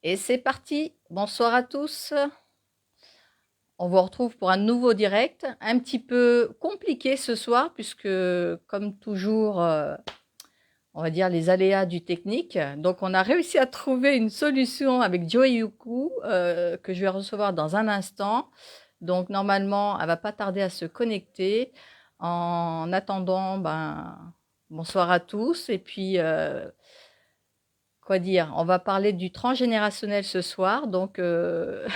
Et c'est parti. Bonsoir à tous. On vous retrouve pour un nouveau direct, un petit peu compliqué ce soir puisque, comme toujours, on va dire les aléas du technique. Donc, on a réussi à trouver une solution avec Joey Yuku que je vais recevoir dans un instant. Donc, normalement, elle va pas tarder à se connecter. En attendant, bonsoir à tous. Et puis, quoi dire? On va parler du transgénérationnel ce soir. Donc,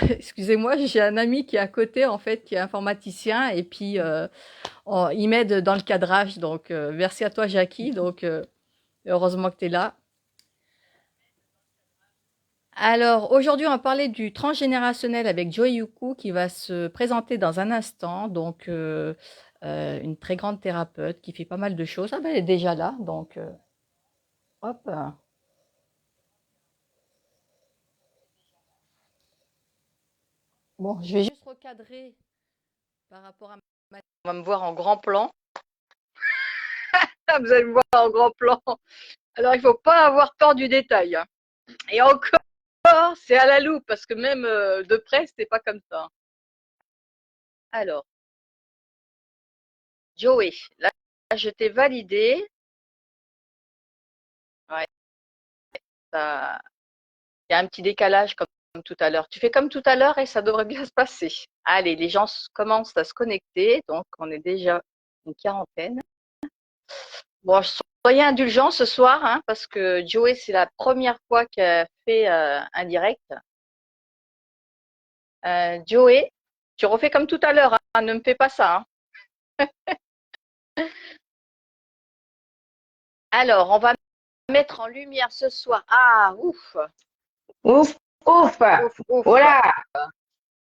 excusez-moi, j'ai un ami qui est à côté, en fait, qui est informaticien, et puis il m'aide dans le cadrage. Donc, merci à toi, Jackie. Donc, heureusement que tu es là. Alors, aujourd'hui, on va parler du transgénérationnel avec Joy Yuku qui va se présenter dans un instant. Donc, une très grande thérapeute qui fait pas mal de choses. Ah ben, elle est déjà là. Donc, hop. Bon, je vais juste recadrer par rapport à on va me voir en grand plan. Vous allez me voir en grand plan. Alors, il ne faut pas avoir peur du détail, hein. Et encore, c'est à la loupe, parce que même de près, c'est pas comme ça. Alors, Joey, là, je t'ai validé. Ouais, ça, il y a un petit décalage comme tout à l'heure. Tu fais comme tout à l'heure et ça devrait bien se passer. Allez, les gens commencent à se connecter, donc on est déjà une quarantaine. Bon, soyez indulgents ce soir, hein, parce que Joey, c'est la première fois qu'elle fait un direct. Joey, tu refais comme tout à l'heure, hein, ne me fais pas ça, hein. Alors, on va mettre en lumière ce soir. Ah, ouf, Ouf, ouf, ouf, ouf. voilà, ouf,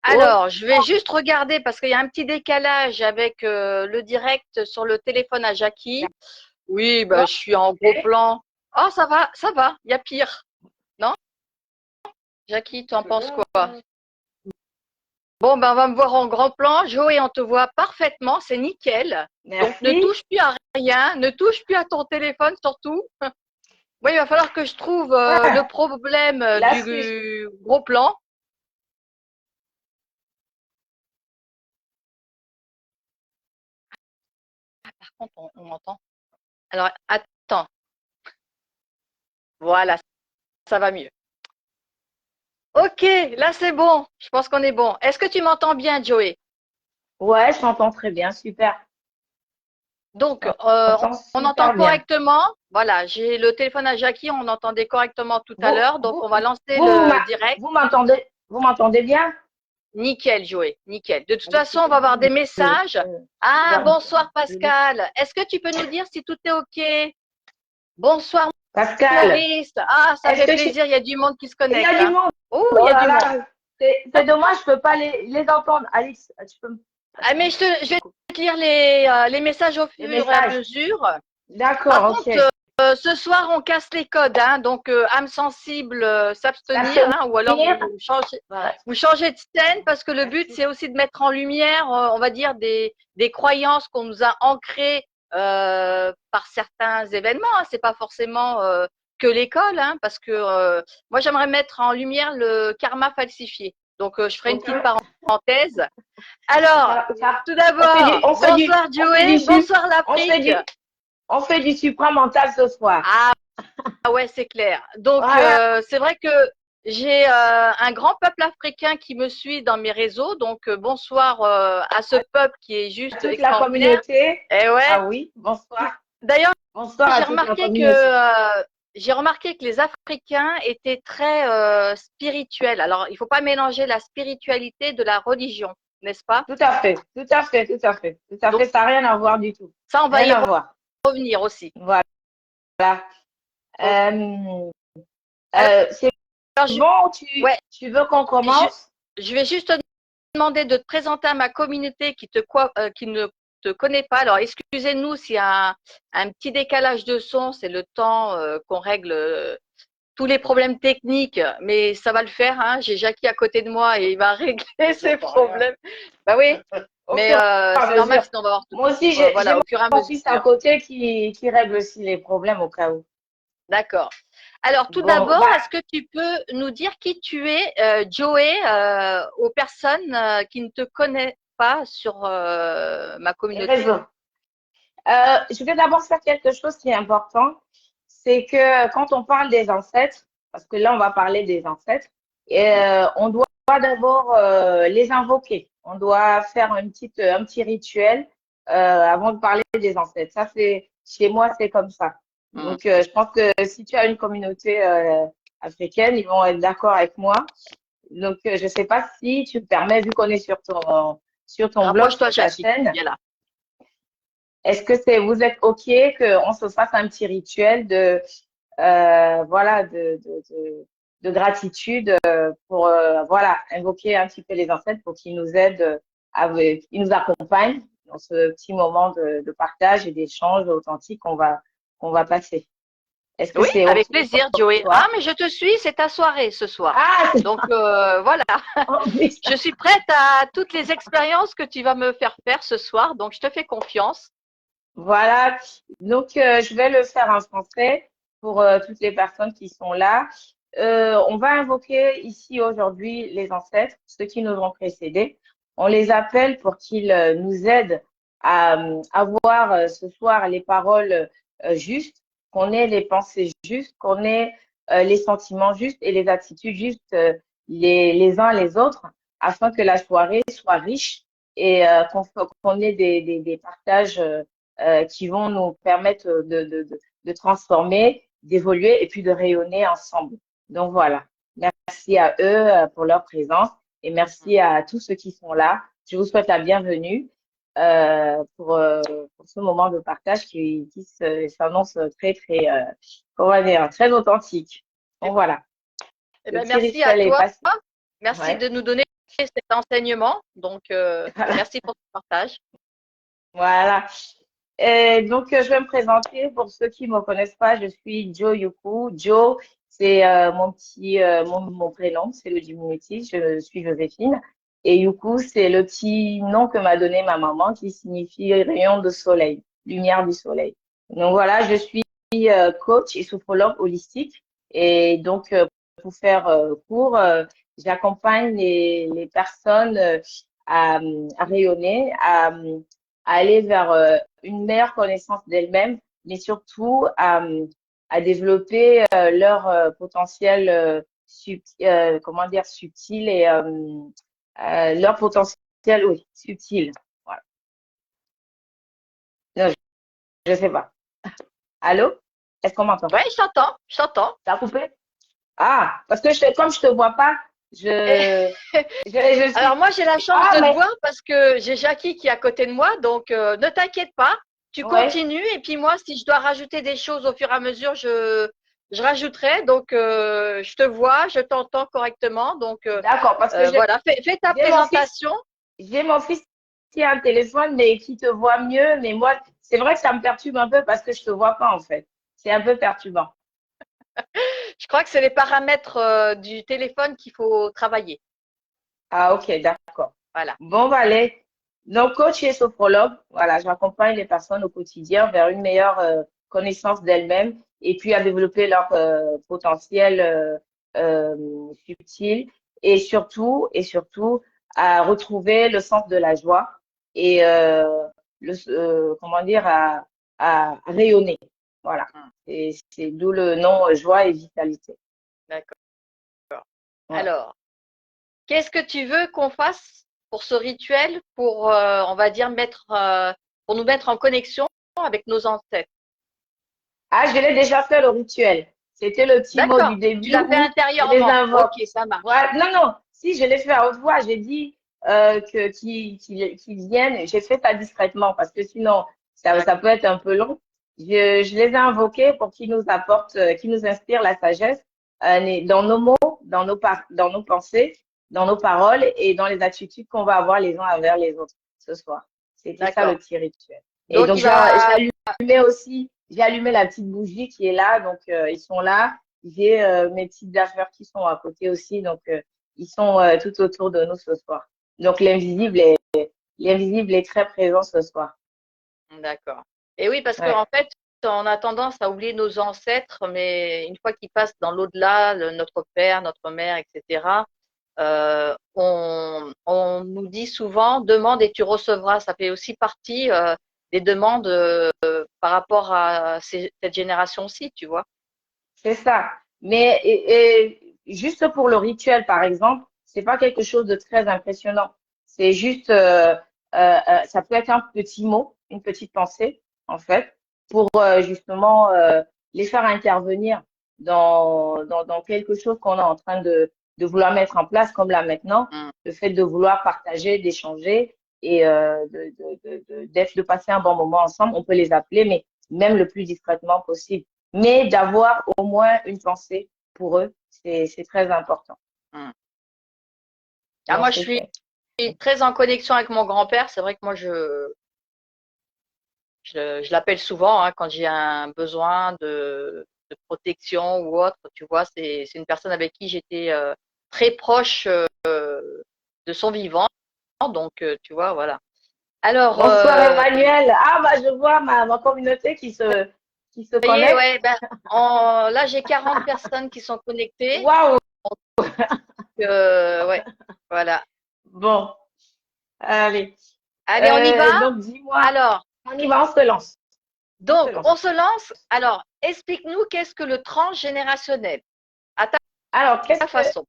Alors, je vais juste regarder parce qu'il y a un petit décalage avec le direct sur le téléphone à Jackie. Oui, bah, je suis en gros ok. plan. Oh, ça va, il y a pire. Non? Jackie, tu en penses quoi? Bon, ben, on va me voir en grand plan. Joey, on te voit parfaitement, c'est nickel. Donc, ne Merci. touche plus à rien, ne touche plus à ton téléphone surtout. Oui, il va falloir que je trouve le Ah, problème là, du gros plan. Par contre, on m'entend. Alors, attends. Voilà, ça va mieux. Ok, là c'est bon. Je pense qu'on est bon. Est-ce que tu m'entends bien, Joey? ouais, je t'entends très bien, super. Donc, Je t'entends on entend super bien. correctement. Voilà, j'ai le téléphone à Jackie, on entendait correctement tout à Vous, l'heure. Donc, vous, on va lancer vous, le direct. vous m'entendez bien? Nickel, Joey, nickel. De toute Avec façon, ce on va avoir petit des messages. Ah, verbe bonsoir de- Pascal. Est-ce que tu peux nous dire si tout est OK? Bonsoir Pascal, Maurice. Ah, ça est-ce fait que plaisir, il y a du monde qui se il y a connecte, du hein. monde? Oh, il Oh y a là du monde. là, c'est dommage, je peux pas les entendre. Alice, tu peux me Ah, passer un mais petit je vais coup te lire les messages au les fur et à messages? mesure. Par D'accord, contre, ok. ce soir, on casse les codes, hein. Donc, âme sensible, s'abstenir, hein, ou alors S'abstenir? Ouais, vous changez de scène parce que le but, merci. c'est aussi de mettre en lumière, on va dire, des croyances qu'on nous a ancrées par certains événements, hein. C'est pas forcément que l'école, hein, parce que moi, j'aimerais mettre en lumière le karma falsifié. Donc, je ferai une Ok. petite parenthèse. Alors, tout On fait du, d'abord, on fait du, bonsoir on fait du Joey, sup, bonsoir on fait l'Afrique. on fait du supramental ce soir. Ah, ah ouais, c'est clair. Donc, Voilà, c'est vrai que j'ai un grand peuple africain qui me suit dans mes réseaux. Donc, bonsoir à ce peuple qui est à juste toute la extraordinaire. communauté. Et ouais. Ah oui, bonsoir. D'ailleurs, Bonsoir à j'ai toute la remarqué que communauté. les Africains étaient très spirituels. Alors, il ne faut pas mélanger la spiritualité de la religion, n'est-ce pas? Tout à fait, tout à fait, tout à fait, tout à Donc, fait. Ça n'a rien à voir du tout. ça, on va Rien y à voir. revenir aussi. Voilà. Ok. Euh, Alors, c'est bon, ouais, tu veux qu'on je, commence? je vais juste demander de te présenter à ma communauté qui ne te connaît pas. Alors, excusez-nous s'il y a un petit décalage de son, c'est le temps qu'on règle tous les problèmes techniques, mais ça va le faire, hein. J'ai Jackie à côté de moi et il va régler ces problèmes. Bah oui, Au mais fur et à c'est normal, mesure. sinon on va avoir tout. Moi aussi, j'ai Voilà, au fur et à mon fils à mesure. côté qui règle aussi les problèmes au cas où. D'accord. Alors, tout Bon, d'abord, bah, est-ce que tu peux nous dire qui tu es, Joey, aux personnes qui ne te connaissent pas sur ma communauté? raison. Je vais d'abord faire quelque chose qui est important, c'est que quand on parle des ancêtres, parce que là on va parler des ancêtres, on doit d'abord les invoquer. On doit faire un petit rituel avant de parler des ancêtres. Ça, c'est chez moi, c'est comme ça. Hmm. Donc, je pense que si tu as une communauté africaine, ils vont être d'accord avec moi. Donc, je ne sais pas si tu me permets, vu qu'on est sur ton blog, Rapproche-toi, sur ta Jackie. chaîne. Viens là. Est-ce que vous êtes OK qu'on se fasse un petit rituel de, voilà, de gratitude pour, voilà, invoquer un petit peu les ancêtres pour qu'ils nous aident, qu'ils nous accompagnent dans ce petit moment de partage et d'échange authentique qu'on va passer. Est-ce que Oui, c'est OK avec pour plaisir, Joey. Ah, toi? mais je te suis, c'est ta soirée ce soir. Ah, c'est Donc, voilà, en plus. je suis prête à toutes les expériences que tu vas me faire faire ce soir. Donc, je te fais confiance. Voilà. Donc, je vais le faire en français pour toutes les personnes qui sont là. On va invoquer ici aujourd'hui les ancêtres, ceux qui nous ont précédés. On les appelle pour qu'ils nous aident à avoir ce soir les paroles justes, qu'on ait les pensées justes, qu'on ait les sentiments justes et les attitudes justes les uns les autres, afin que la soirée soit riche et qu'on ait des partages qui vont nous permettre de transformer, d'évoluer et puis de rayonner ensemble. Donc voilà, merci à eux pour leur présence et merci à tous ceux qui sont là. Je vous souhaite la bienvenue pour ce moment de partage qui s'annonce très, très, comment dire, très authentique. Donc voilà, Eh le ben, petit merci à rituel est toi. passé. Merci Ouais. de nous donner cet enseignement. Donc, merci pour ton partage. Voilà. Donc, je vais me présenter. Pour ceux qui ne me connaissent pas, je suis Jo Yuku. Jo, c'est mon prénom, c'est le diminutif. Je suis Joséphine. Et Yuku, c'est le petit nom que m'a donné ma maman qui signifie rayon de soleil, lumière du soleil. Donc voilà, je suis coach et sophrologue holistique. Et donc, pour faire court, j'accompagne les personnes à rayonner, à aller vers une meilleure connaissance d'elles-mêmes, mais surtout à développer leur potentiel comment dire, subtil et leur potentiel, oui, subtil. Voilà. Non, je sais pas. Allô? Est-ce qu'on m'entend? Oui, je t'entends, je t'entends. Ça a coupé? Ah, parce que comme je te vois pas, je Alors suis. moi, j'ai la chance Ah, de te mais voir parce que j'ai Jackie qui est à côté de moi. Donc, ne t'inquiète pas, tu ouais, continues. Et puis moi, si je dois rajouter des choses au fur et à mesure, je rajouterai. Donc, je te vois, je t'entends correctement. Donc, d'accord, parce que voilà, fais ta j'ai mon fils. présentation. J'ai mon fils qui a un téléphone, mais qui te voit mieux. Mais moi, c'est vrai que ça me perturbe un peu parce que je te vois pas, en fait. C'est un peu perturbant. Je crois que c'est les paramètres du téléphone qu'il faut travailler. Ah, ok, d'accord. Voilà. Bon, bah, allez. Donc, coach et sophrologue, voilà, j'accompagne les personnes au quotidien vers une meilleure connaissance d'elles-mêmes et puis à développer leur potentiel subtil et surtout à retrouver le sens de la joie et comment dire, à rayonner. Voilà. Et c'est d'où le nom joie et vitalité. D'accord. Ouais. Alors, qu'est-ce que tu veux qu'on fasse pour ce rituel, pour, on va dire, pour nous mettre en connexion avec nos ancêtres? Ah, je l'ai déjà fait le rituel. C'était le petit mot D'accord. du Tu début l'as fait où je les intérieurement. Ok, invoque. ça marche. Voilà. Non, non, si je l'ai fait à haute voix, j'ai dit qu'ils viennent. J'ai fait ça discrètement parce que sinon, ça peut être un peu long. Je les ai invoqués pour qu'ils nous apportent, qu'ils nous inspirent la sagesse dans nos mots, dans nos pensées, dans nos paroles et dans les attitudes qu'on va avoir les uns envers les autres ce soir. C'était ça le D'accord. petit rituel. Et Donc, donc, il va. j'ai allumé la petite bougie qui est là, donc ils sont là. J'ai mes petites affaires qui sont à côté aussi, donc ils sont tout autour de nous ce soir. Donc l'invisible est très présent ce soir. D'accord. Et oui, parce Ouais. qu'en fait, on a tendance à oublier nos ancêtres, mais une fois qu'ils passent dans l'au-delà, notre père, notre mère, etc., on nous dit souvent demande et tu recevras. Ça fait aussi partie des demandes par rapport à cette génération-ci, tu vois. C'est ça. Mais juste pour le rituel, par exemple, c'est pas quelque chose de très impressionnant. C'est juste, ça peut être un petit mot, une petite pensée, en fait, pour justement les faire intervenir dans quelque chose qu'on est en train de vouloir mettre en place, comme là maintenant, Mm. le fait de vouloir partager, d'échanger et de passer un bon moment ensemble. On peut les appeler, mais même le plus discrètement possible. Mais d'avoir au moins une pensée pour eux, c'est très important Mm. Ah, dans moi, je ces suis fêtes. très en connexion avec mon grand-père. C'est vrai que moi, je l'appelle souvent hein, quand j'ai un besoin de protection ou autre. Tu vois, c'est une personne avec qui j'étais très proche de son vivant. Donc, tu vois, voilà. Alors, Bonsoir Emmanuel. Ah bah je vois ma communauté qui se ça y est, connecte. ouais, ben, là, j'ai 40 personnes qui sont connectées. Waouh! Ouais, voilà. Bon, allez. Allez, on y va? Donc dis-moi, Alors, on y va, on se lance. On se donc, lance. on se lance. Alors, explique-nous qu'est-ce que le transgénérationnel, à Alors, ta façon.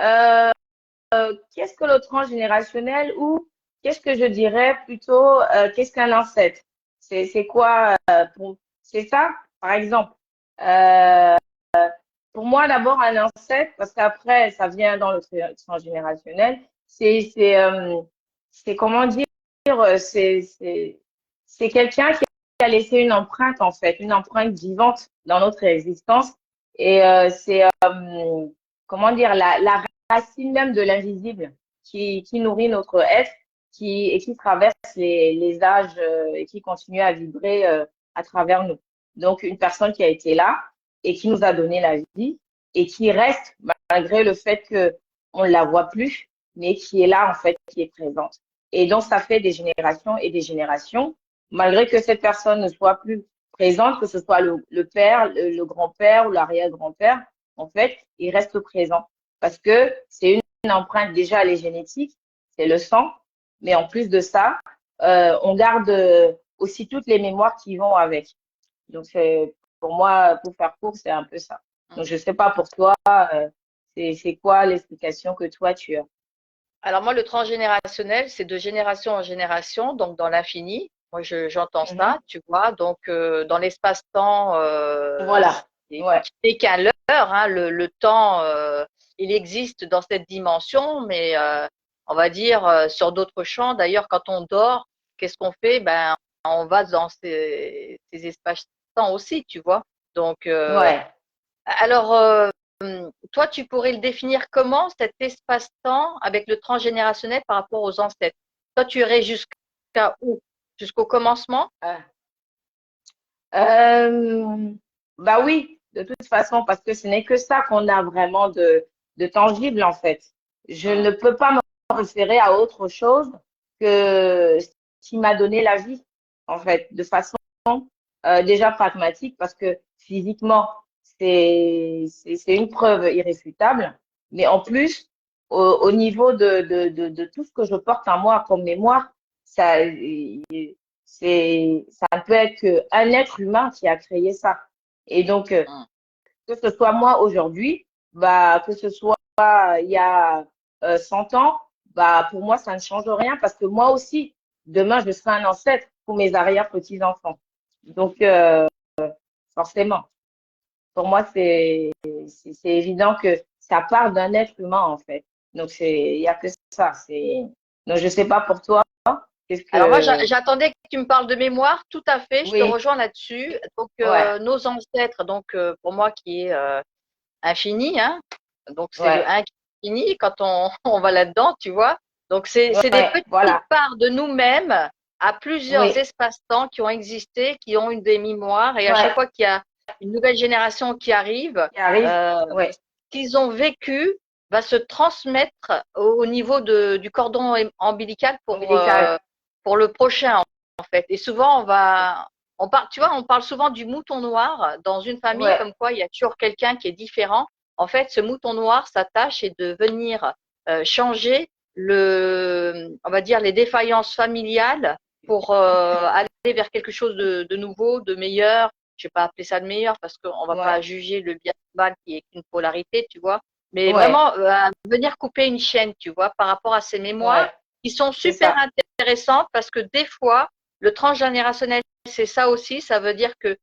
euh, qu'est-ce que le transgénérationnel ou qu'est-ce que je dirais plutôt, qu'est-ce qu'un ancêtre? C'est quoi c'est ça, par exemple. Euh, pour moi, d'abord, un ancêtre, parce qu'après, ça vient dans le transgénérationnel, c'est comment dire, c'est quelqu'un qui a laissé une empreinte, en fait, une empreinte vivante dans notre existence. Et comment dire, la racine même de l'invisible qui nourrit notre être et qui traverse les âges et qui continue à vibrer à travers nous. Donc, une personne qui a été là et qui nous a donné la vie et qui reste malgré le fait qu'on ne la voit plus, mais qui est là, en fait, qui est présente. Et donc, ça fait des générations et des générations, malgré que cette personne ne soit plus présente, que ce soit le père, le grand-père ou l'arrière-grand-père, en fait, il reste présent parce que c'est une empreinte déjà, elle est génétique, c'est le sang, mais en plus de ça, on garde aussi toutes les mémoires qui vont avec. Donc, pour moi, pour faire court, c'est un peu ça. Donc, je ne sais pas pour toi, c'est quoi l'explication que toi tu as? Alors, moi, le transgénérationnel, c'est de génération en génération, donc dans l'infini. Moi, j'entends Mhm. ça, tu vois. Donc, dans l'espace-temps, Voilà. Ouais. qui n'est qu'un leurre, hein, le temps, il existe dans cette dimension, mais on va dire sur d'autres champs. D'ailleurs, quand on dort, qu'est-ce qu'on fait? Ben, on va dans ces espaces-temps aussi, tu vois. Donc, Ouais. alors, toi, tu pourrais le définir comment cet espace-temps avec le transgénérationnel par rapport aux ancêtres? Toi, tu irais jusqu'à où? Jusqu'au commencement? Ah. Euh, bah oui, de toute façon, parce que ce n'est que ça qu'on a vraiment de tangible, en fait. Je Hmm. ne peux pas me référer à autre chose que ce qui m'a donné la vie, en fait, de façon déjà pragmatique, parce que physiquement, c'est une preuve irréfutable, mais en plus, au niveau de tout ce que je porte en moi comme mémoire, ça, ça ne peut être qu'un être humain qui a créé ça. Et donc, Hmm. que ce soit moi aujourd'hui, bah, que ce soit il y a 100 ans, bah, pour moi, ça ne change rien parce que moi aussi, demain, je serai un ancêtre pour mes arrière-petits-enfants. Donc, forcément, pour moi, c'est évident que ça part d'un être humain, en fait. Donc, il y a que ça. Donc, je sais pas pour toi, qu'est-ce Alors moi, que, j'attendais que tu me parles de mémoire. Tout à fait, je te oui, rejoins là-dessus. Donc, ouais, nos ancêtres, donc pour moi qui est infini, hein, donc c'est le ouais, 1 qui est fini quand on va là-dedans, tu vois. Donc, c'est des ouais, petites voilà, parts de nous-mêmes à plusieurs oui, espaces-temps qui ont existé, qui ont eu des mémoires. Et à chaque ouais, fois qu'il y a une nouvelle génération qui arrive, qui arrive, euh, ouais, qu'ils ont vécu va se transmettre au niveau du cordon ombilical ombilical. pour le prochain, en fait. Et souvent, tu vois, on parle souvent du mouton noir dans une famille, Ouais, comme quoi il y a toujours quelqu'un qui est différent. En fait, ce mouton noir, sa tâche est de venir changer on va dire, les défaillances familiales pour aller vers quelque chose de nouveau, de meilleur. Je vais pas appeler ça de meilleur parce qu'on va ouais, pas juger le bien et le mal qui est qu'une polarité, tu vois. Mais ouais, vraiment, venir couper une chaîne, tu vois, par rapport à ces mémoires ouais, qui sont c'est super ça. intéressantes parce que des fois, le transgénérationnel, c'est ça aussi. Ça veut dire que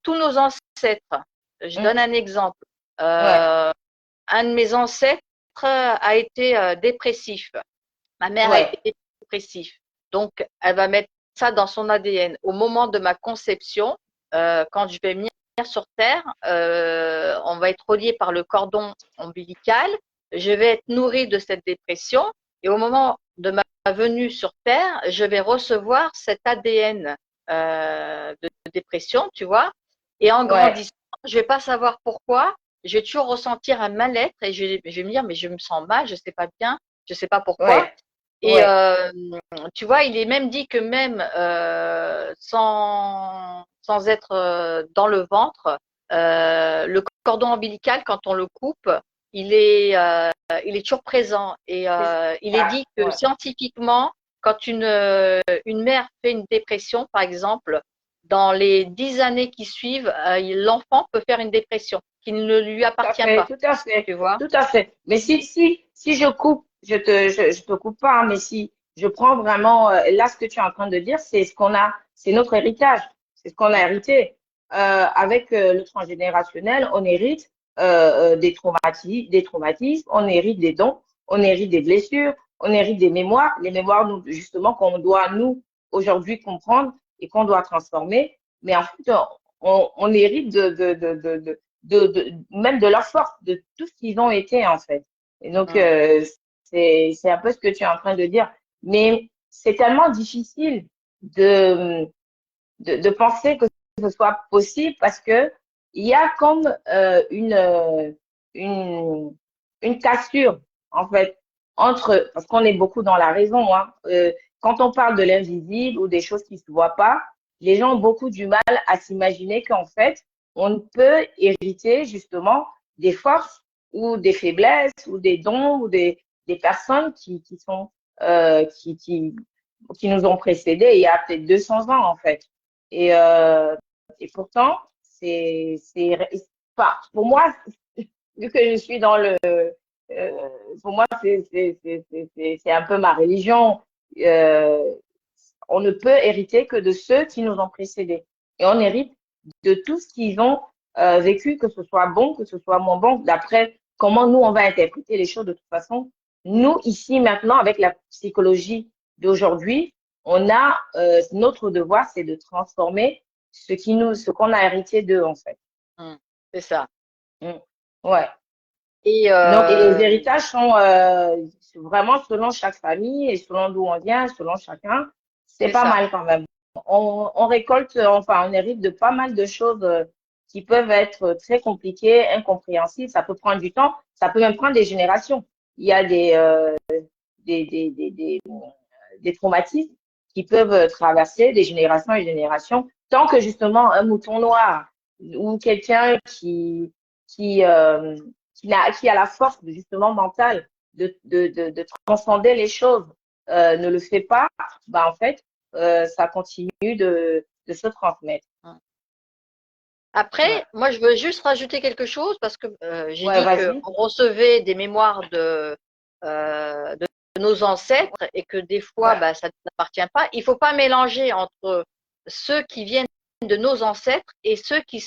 tous nos ancêtres, je donne Mm, un exemple, ouais, euh, un de mes ancêtres a été dépressif. Ma mère a ouais, été dépressive. Donc, elle va mettre ça dans son ADN. Au moment de ma conception, quand je vais venir sur Terre, on va être relié par le cordon ombilical. Je vais être nourrie de cette dépression. Et au moment de ma venue sur Terre, je vais recevoir cet ADN de dépression, tu vois. Et en ouais, grandissant, je vais pas savoir pourquoi. Je vais toujours ressentir un mal-être et je vais me dire, mais je me sens mal, je sais pas bien, je sais pas pourquoi. ouais, Et ouais, tu vois, il est même dit que même sans être dans le ventre, le cordon ombilical, quand on le coupe, il est toujours présent. Et c'est il est ça. dit que Ouais. scientifiquement, quand une mère fait une dépression, par exemple, dans les 10 années qui suivent, l'enfant peut faire une dépression qui ne lui Tout à appartient fait, pas, tout à fait, tu vois. tout à fait. Mais si je coupe, je te coupe pas, hein, mais si je prends vraiment, là, ce que tu es en train de dire, c'est ce qu'on a, c'est notre héritage, c'est ce qu'on a Mm. hérité. Avec le transgénérationnel, on hérite des traumatismes, on hérite des dons, on hérite des blessures, on hérite des mémoires, les mémoires, nous, justement, qu'on doit, nous, aujourd'hui, comprendre et qu'on doit transformer. Mais en fait, on hérite même de leur force, de tout ce qu'ils ont été en fait. Et donc, Mm. c'est un peu ce que tu es en train de dire. Mais c'est tellement difficile de, de penser que ce soit possible parce que il y a comme une, une cassure en fait entre, parce qu'on est beaucoup dans la raison, hein, quand on parle de l'invisible ou des choses qui se voient pas, les gens ont beaucoup du mal à s'imaginer qu'en fait, on peut hériter justement des forces ou des faiblesses ou des dons ou des personnes qui sont euh, qui, qui, qui nous ont précédés il y a peut-être 200 ans en fait. Et, et pourtant, enfin, pour moi, vu que je suis dans pour moi, c'est un peu ma religion. Euh, on ne peut hériter que de ceux qui nous ont précédés. Et on hérite de tout ce qu'ils ont vécu, que ce soit bon, que ce soit moins bon, d'après comment nous, on va interpréter les choses de toute façon. Nous, ici, maintenant, avec la psychologie d'aujourd'hui, on a notre devoir, c'est de transformer ce qu'on a hérité d'eux, en fait. Mm. C'est ça. Mm. Ouais. Et Donc, et les héritages sont vraiment selon chaque famille et selon d'où on vient, selon chacun. C'est c'est pas ça. mal quand même. On récolte, enfin, on hérite de pas mal de choses qui peuvent être très compliquées, incompréhensibles. Ça peut prendre du temps. Ça peut même prendre des générations. Il y a des, des, des, des, des traumatismes qui peuvent traverser des générations et générations. Tant que justement un mouton noir ou quelqu'un qui, euh, qui a la force justement mentale de transcender les choses ne le fait pas, bah en fait, ça continue de se transmettre. Ouais, Après, moi, je veux juste rajouter quelque chose parce que j'ai ouais, dit qu'on vas-y. recevait des mémoires de nos ancêtres et que des fois, Ouais. bah, ça ne nous appartient pas. Il ne faut pas mélanger entre ceux qui viennent de nos ancêtres et ceux qui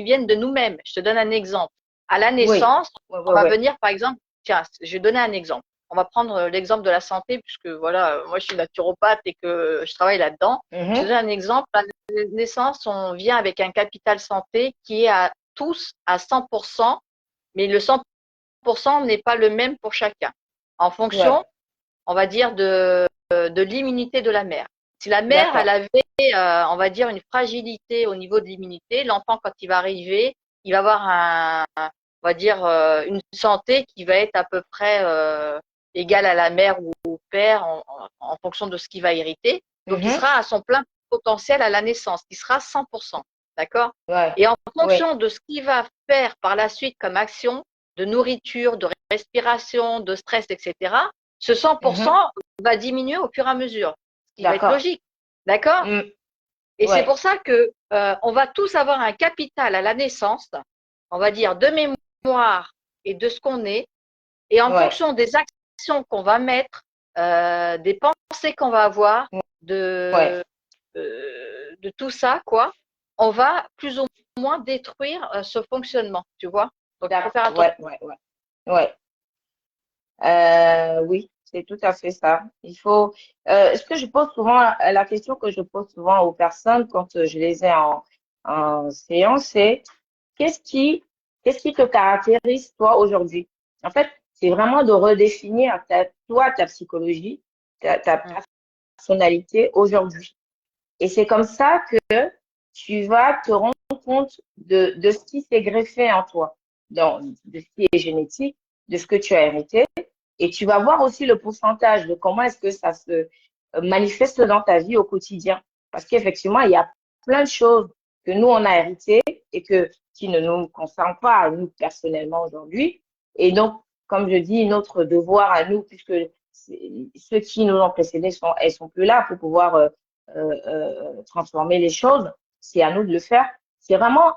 viennent de nous-mêmes. Je te donne un exemple. À la Oui. naissance, Ouais, on ouais, va ouais. venir, par exemple, tiens, je vais donner un exemple. On va prendre l'exemple de la santé puisque voilà, moi, je suis naturopathe et que je travaille là-dedans. Je te Mhm. donne un exemple naissance, on vient avec un capital santé qui est à tous à 100%, mais le 100% n'est pas le même pour chacun, en Ouais. fonction, on va dire, de l'immunité de la mère. Si la mère, elle D'accord. avait, on va dire, une fragilité au niveau de l'immunité, l'enfant, quand il va arriver, il va avoir on va dire, une santé qui va être à peu près égale à la mère ou au père en fonction de ce qu'il va hériter. Donc, il Mhm. sera à son plein potentiel à la naissance, qui sera 100%. D'accord? Ouais. Et en Ouais. fonction de ce qu'il va faire par la suite comme action de nourriture, de respiration, de stress, etc., ce 100% va diminuer au fur et à mesure, ce qui va être D'accord. logique. D'accord? Mm. Et c'est Ouais. pour ça que on va tous avoir un capital à la naissance, on va dire de mémoire et de ce qu'on est, et en Ouais. fonction des actions qu'on va mettre, des pensées qu'on va avoir, Ouais. de tout ça, quoi, on va plus ou moins détruire ce fonctionnement, tu vois. Donc il faut faire D'accord. attention. Ouais. Ouais. Ouais. Ouais. Oui, c'est tout à fait ça. Il faut. Ce que je pose souvent, la question que je pose souvent aux personnes quand je les ai en séance, c'est qu'est-ce qui, qu'est-ce qui te caractérise toi aujourd'hui? En fait, c'est vraiment de redéfinir toi, ta psychologie, ta Mm. personnalité aujourd'hui. Et c'est comme ça que tu vas te rendre compte de ce qui s'est greffé en toi, de ce qui est génétique, de ce que tu as hérité. Et tu vas voir aussi le pourcentage de comment est-ce que ça se manifeste dans ta vie au quotidien. Parce qu'effectivement, il y a plein de choses que nous, on a héritées et qui ne nous concernent pas à nous personnellement aujourd'hui. Et donc, comme je dis, notre devoir à nous, puisque ceux qui nous ont précédés elles sont plus là pour pouvoir transformer les choses, c'est à nous de le faire. C'est vraiment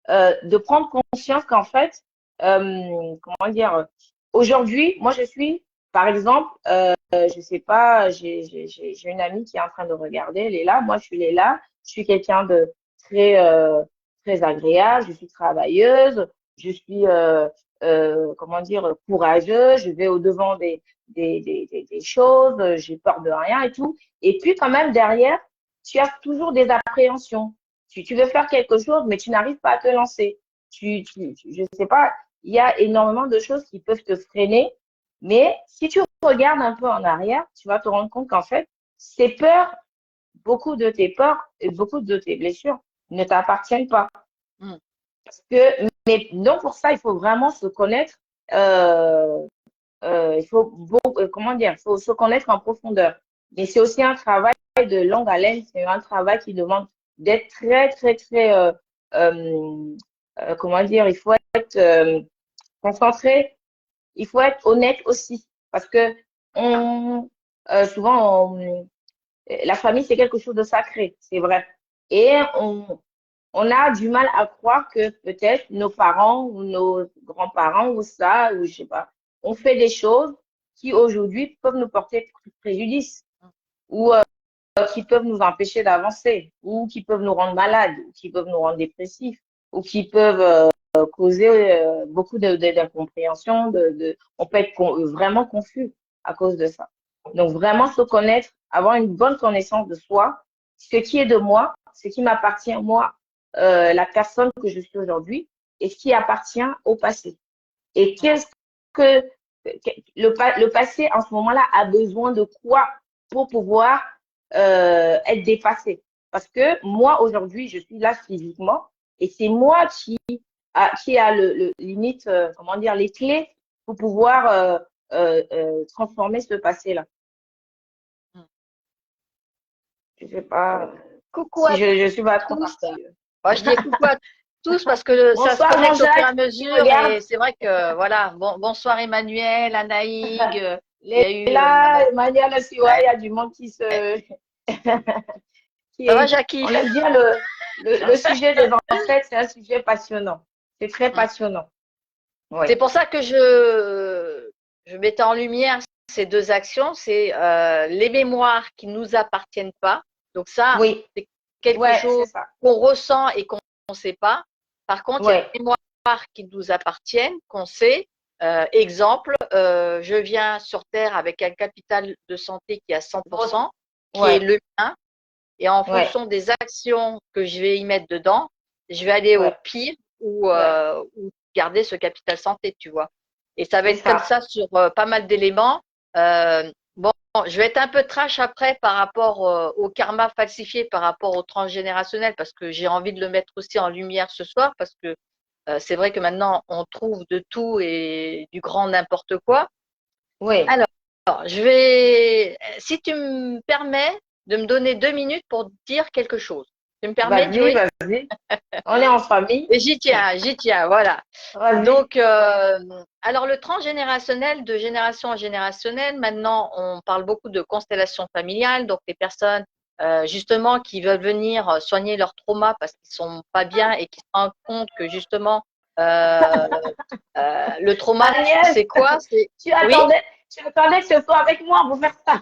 de prendre conscience qu'en fait, comment dire, aujourd'hui, moi je suis, par exemple, je sais pas, j'ai une amie qui est en train de regarder, elle est là, moi je suis là, je suis quelqu'un de très très agréable, je suis travailleuse, je suis comment dire courageuse, je vais au devant des choses, j'ai peur de rien et tout. Et puis quand même derrière, tu as toujours des appréhensions. Tu veux faire quelque chose, mais tu n'arrives pas à te lancer. Je sais pas, il y a énormément de choses qui peuvent te freiner, mais si tu regardes un peu en arrière, tu vas te rendre compte qu'en fait, ces peurs, beaucoup de tes peurs et beaucoup de tes blessures ne t'appartiennent pas. Mm. Parce que, mais donc pour ça, il faut vraiment se connaître. Euh, il faut, comment dire, il faut se connaître en profondeur. Mais c'est aussi un travail de longue haleine, c'est un travail qui demande d'être très, très, très, comment dire, il faut être concentré, il faut être honnête aussi. Parce que on, souvent, la famille, c'est quelque chose de sacré, c'est vrai. Et on a du mal à croire que peut-être nos parents ou nos grands-parents ou ça, ou je sais pas, ont fait des choses qui aujourd'hui peuvent nous porter préjudice ou qui peuvent nous empêcher d'avancer ou qui peuvent nous rendre malades ou qui peuvent nous rendre dépressifs ou qui peuvent causer beaucoup d'incompréhension, on peut être vraiment confus à cause de ça. Donc vraiment se connaître, avoir une bonne connaissance de soi, ce qui est de moi, ce qui m'appartient moi, la personne que je suis aujourd'hui et ce qui appartient au passé. Et qu'est-ce que le passé en ce moment-là a besoin de quoi pour pouvoir être dépassé? Parce que moi, aujourd'hui, je suis là physiquement et c'est moi qui a limite, comment dire, les clés pour pouvoir transformer ce passé-là. Je sais pas Coucou si à je suis pas trop tous. partie. Moi, je dis coucou à tous parce que ça se Bonsoir connecte au fur et à Jean-Jacques qui mesure regarde. et c'est vrai que voilà. Bon, bonsoir Emmanuel, Anaïg. Il y a eu Léla, Emmanuel aussi, ouais, ouais. il y a du monde qui se Ça va, qui, Jackie? on aime bien le sujet des ancêtres, c'est un sujet passionnant. C'est très passionnant. Oui. C'est pour ça que je mettais en lumière ces deux actions, c'est les mémoires qui ne nous appartiennent pas. Donc ça, Oui. c'est quelque Ouais, c'est chose ça. qu'on ressent et qu'on ne sait pas. Par contre, il y a Ouais. des mémoires qui nous appartiennent, qu'on sait. Exemple, je viens sur Terre avec un capital de santé qui est à 100%, qui est Ouais. le mien. Et en Ouais. fonction des actions que je vais y mettre dedans, je vais aller au Ouais. pire Ouais. ou garder ce capital santé, tu vois. Et ça va C'est être comme ça. ça sur pas mal d'éléments. Bon, je vais être un peu trash après par rapport au karma falsifié, par rapport au transgénérationnel, parce que j'ai envie de le mettre aussi en lumière ce soir, parce que c'est vrai que maintenant on trouve de tout et du grand n'importe quoi. Oui. Alors, je vais, si tu me permets, de me donner 2 minutes pour dire quelque chose. Tu me permets, Vas-y, Joey? vas-y. On est en famille. Et j'y tiens, voilà. Vas-y. Donc, alors le transgénérationnel, de génération en générationnel, maintenant, on parle beaucoup de constellation familiale, donc les personnes justement qui veulent venir soigner leur trauma parce qu'ils sont pas bien et qui se rendent compte que justement euh, le trauma, Agnès, c'est quoi? C'est tu oui. attendais, tu attendais que ce soit avec moi pour faire ça.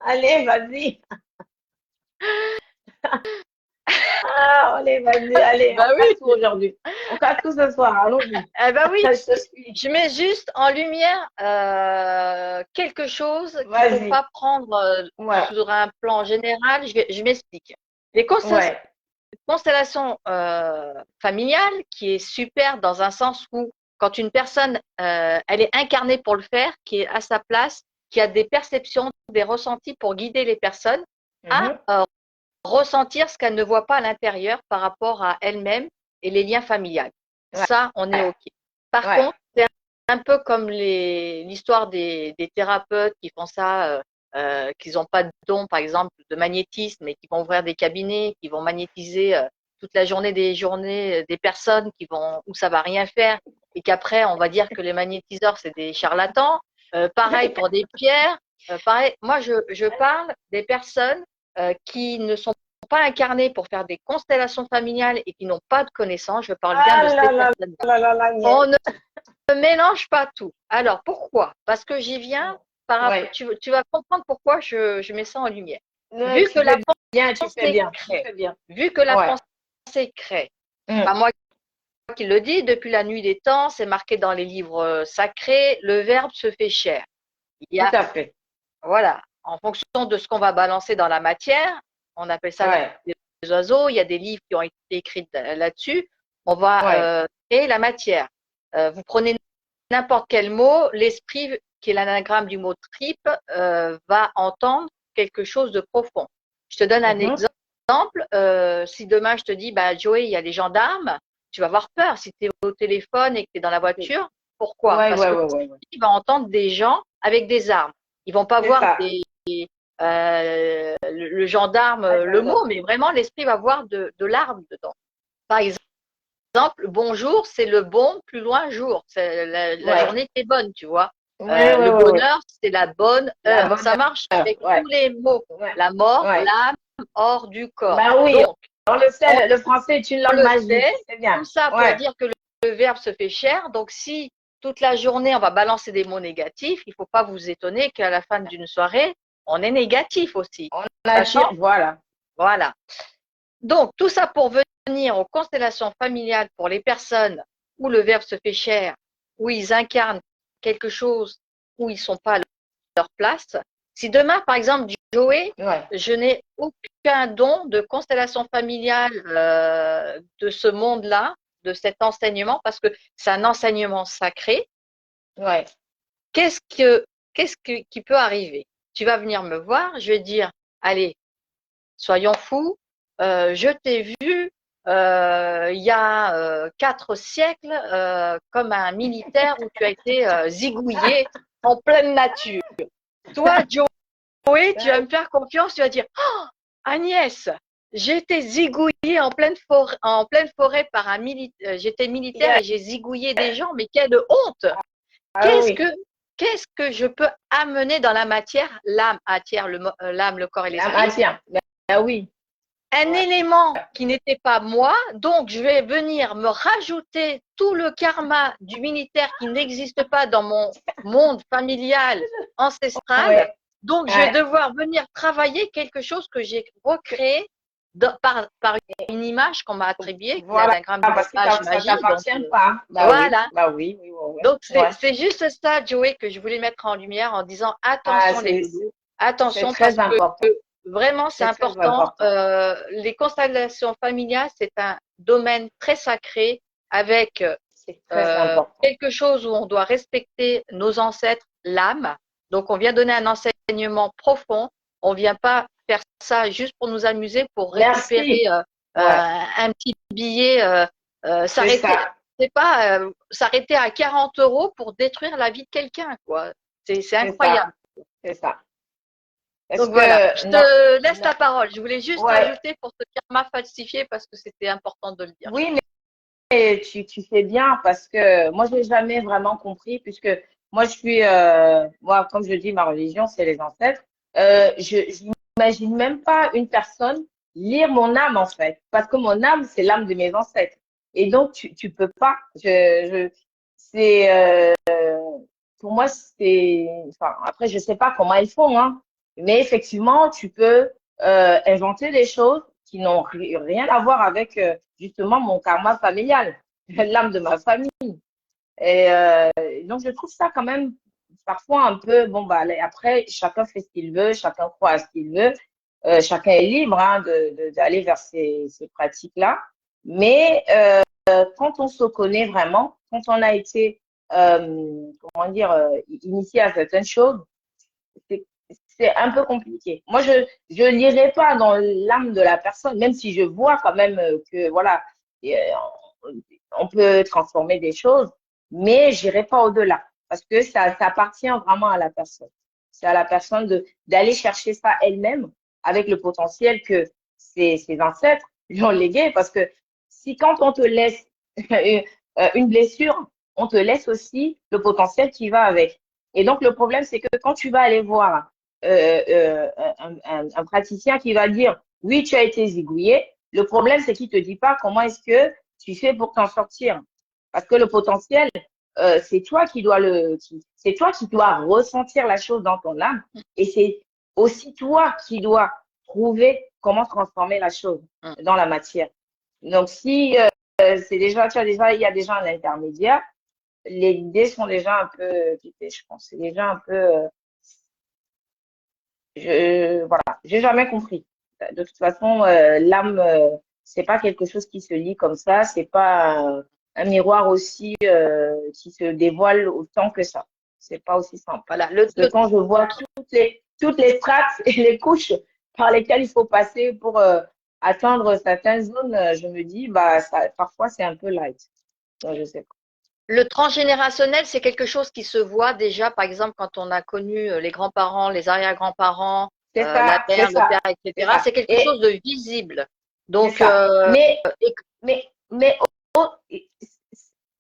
Allez, vas-y. Ah, allez, vas-y, allez, Bah on casse oui, tout aujourd'hui. On casse tout ce soir, allons-y. eh ben oui. Je te suis. Je mets juste en lumière quelque chose qu'il ne faut Vas-y. pas prendre Ouais, sur un plan général. Je m'explique. Les ouais. constellations familiales, qui est super dans un sens où quand une personne, elle est incarnée pour le faire, qui est à sa place, qui a des perceptions, des ressentis pour guider les personnes à Mhm. ressentir ce qu'elle ne voit pas à l'intérieur par rapport à elle-même et les liens familiales. Ouais, Ça, on est OK. Par ouais. contre, c'est un peu comme l'histoire des thérapeutes qui font ça, qu'ils n'ont pas de don, par exemple, de magnétisme et qui vont ouvrir des cabinets, qui vont magnétiser toute la journée des journées des personnes qui vont, où ça va rien faire et qu'après, on va dire que les magnétiseurs, c'est des charlatans. Pareil pour des pierres. Pareil, moi, je parle des personnes qui ne sont pas incarnées pour faire des constellations familiales et qui n'ont pas de connaissances. Je parle bien Ah de là ces là personnes. là là là, Agnès. On ne mélange pas tout. Alors, pourquoi? Parce que j'y viens, Ouais. tu vas comprendre pourquoi je mets ça en lumière. Ouais, Vu que tu la fais bien, tu fais pensée bien, tu crée, fais bien. vu que la Ouais. pensée crée, c'est pas Mm. moi qui le dis, depuis la nuit des temps, c'est marqué dans les livres sacrés, le verbe se fait chair. Il y Tout a, à fait. voilà, en fonction de ce qu'on va balancer dans la matière, on appelle ça la Ouais. des oiseaux, il y a des livres qui ont été écrits là-dessus, on va Ouais. créer la matière. Vous prenez n'importe quel mot, l'esprit, qui est l'anagramme du mot trip, va entendre quelque chose de profond. Je te donne un Mhm. exemple. Si demain je te dis, bah, Joey, il y a les gendarmes, tu vas avoir peur. Si tu es au téléphone et que tu es dans la voiture, pourquoi? Ouais, Parce ouais, que ouais, ouais, ouais. l'esprit va entendre des gens avec des armes. Ils vont pas C'est voir ça. le gendarme, Ah, le j'adore. mot, mais vraiment l'esprit va voir de l'arme dedans. Par exemple, bonjour, c'est le bon, plus loin, jour. C'est la Ouais. journée qui est bonne, tu vois. Ouais, ouais, Le ouais, ouais. bonheur, c'est la bonne La heure. bonne Ça marche heure. avec Ouais. tous les mots. Ouais. La mort, Ouais. l'âme, hors du corps. Bah oui, Donc, on le sait, on le français est une langue le magique. sait. C'est bien. Tout ça pour Ouais. dire que le verbe se fait cher. Donc, si toute la journée, on va balancer des mots négatifs, il ne faut pas vous étonner qu'à la fin d'une soirée, on est négatif aussi. On Sachant, attire, voilà. voilà. Donc, tout ça pour venir aux constellations familiales pour les personnes où le verbe se fait chair, où ils incarnent quelque chose, où ils ne sont pas à leur place. Si demain, par exemple, Joey, Ouais. je n'ai aucun don de constellation familiale de ce monde-là, de cet enseignement, parce que c'est un enseignement sacré, Ouais. qu'est-ce qui peut arriver? Tu vas venir me voir, je vais dire, allez, soyons fous, je t'ai vu il y a 4 siècles comme un militaire où tu as été zigouillé en pleine nature. Toi, Joey, tu vas me faire confiance, tu vas dire, oh, Agnès, j'ai été zigouillée en pleine forêt par un militaire, j'étais militaire Yeah. et j'ai zigouillé des gens, mais quelle honte! Ah Qu'est-ce oui. que, qu'est-ce que je peux amener dans la matière? L'âme attire l'âme, le corps et La l'esprit. matière. Bah oui. Un Ouais. élément qui n'était pas moi, donc je vais venir me rajouter tout le karma du militaire qui n'existe pas dans mon monde familial ancestral. Ouais. Donc je vais Ouais. devoir venir travailler quelque chose que j'ai recréé par une image qu'on m'a attribuée, qui est Voilà. l'anagramme d'une Parce que image ça magie. Donc t'appartient pas. Bah oui. voilà. Bah oui. Oui, oui, Donc oui. Ouais. c'est juste ça, Joey, que je voulais mettre en lumière en disant Ah, attention les loulous, c'est attention parce très que important. vraiment c'est C'est très important. important. Les constellations familiales, c'est un domaine très sacré avec C'est très important. quelque chose où on doit respecter nos ancêtres, l'âme. Donc on vient donner un enseignement profond. On vient pas faire ça juste pour nous amuser, pour récupérer Merci. Ouais. un petit billet, C'est s'arrêter. ça. C'est pas s'arrêter à 40 € pour détruire la vie de quelqu'un, quoi. C'est C'est ça. incroyable. C'est ça. Est-ce Donc voilà, je que, non, te laisse non, la parole. Je voulais juste ouais, rajouter pour ce karma falsifié parce que c'était important de le dire. oui, mais tu fais bien parce que moi, je n'ai jamais vraiment compris puisque moi, moi, comme je dis, ma religion, c'est les ancêtres. Je n'imagine même pas une personne lire mon âme, en fait, parce que mon âme, c'est l'âme de mes ancêtres. Et donc, tu peux pas. C'est, pour moi, enfin, après, je sais pas comment ils font, hein, mais effectivement, tu peux inventer des choses qui n'ont rien à voir avec justement mon karma familial, l'âme de ma famille. Et donc, je trouve ça quand même parfois un peu, bon, bah, après, chacun fait ce qu'il veut, chacun croit à ce qu'il veut, chacun est libre hein, d'aller vers ces pratiques-là. Mais quand on se connaît vraiment, quand on a été, comment dire, initié à certaines choses, c'est c'est un peu compliqué. Moi, je n'irai pas dans l'âme de la personne, même si je vois quand même que voilà, euh, on peut transformer des choses, mais j'irai pas au-delà parce que ça appartient vraiment à la personne. C'est à la personne d'aller chercher ça elle-même avec le potentiel que ses ancêtres lui ont légué. Parce que si quand on te laisse une blessure, on te laisse aussi le potentiel qui va avec. Et donc, le problème, c'est que quand tu vas aller voir un praticien qui va dire, oui, tu as été zigouillé, le problème, c'est qu'il ne te dit pas comment est-ce que tu fais pour t'en sortir. Parce que le potentiel, c'est toi qui dois c'est toi qui dois ressentir la chose dans ton âme et c'est aussi toi qui dois trouver comment transformer la chose dans la matière. Donc, si c'est déjà, il y a déjà un intermédiaire, les idées sont déjà un peu quittées, je pense. C'est déjà un peu, voilà, j'ai jamais compris. De toute façon, l'âme, c'est pas quelque chose qui se lit comme ça. C'est pas un miroir aussi qui se dévoile autant que ça. C'est pas aussi simple. Voilà, Parce que quand je vois toutes les strates et les couches par lesquelles il faut passer pour atteindre certaines zones, je me dis, bah, ça, parfois c'est un peu light. Donc, je sais pas. le transgénérationnel, c'est quelque chose qui se voit déjà, par exemple, quand on a connu les grands-parents, les arrière-grands-parents, C'est la ça, c'est mère, le ça, père, c'est etc. ça. C'est quelque chose Et de visible. c'est Donc, ça. et- Mais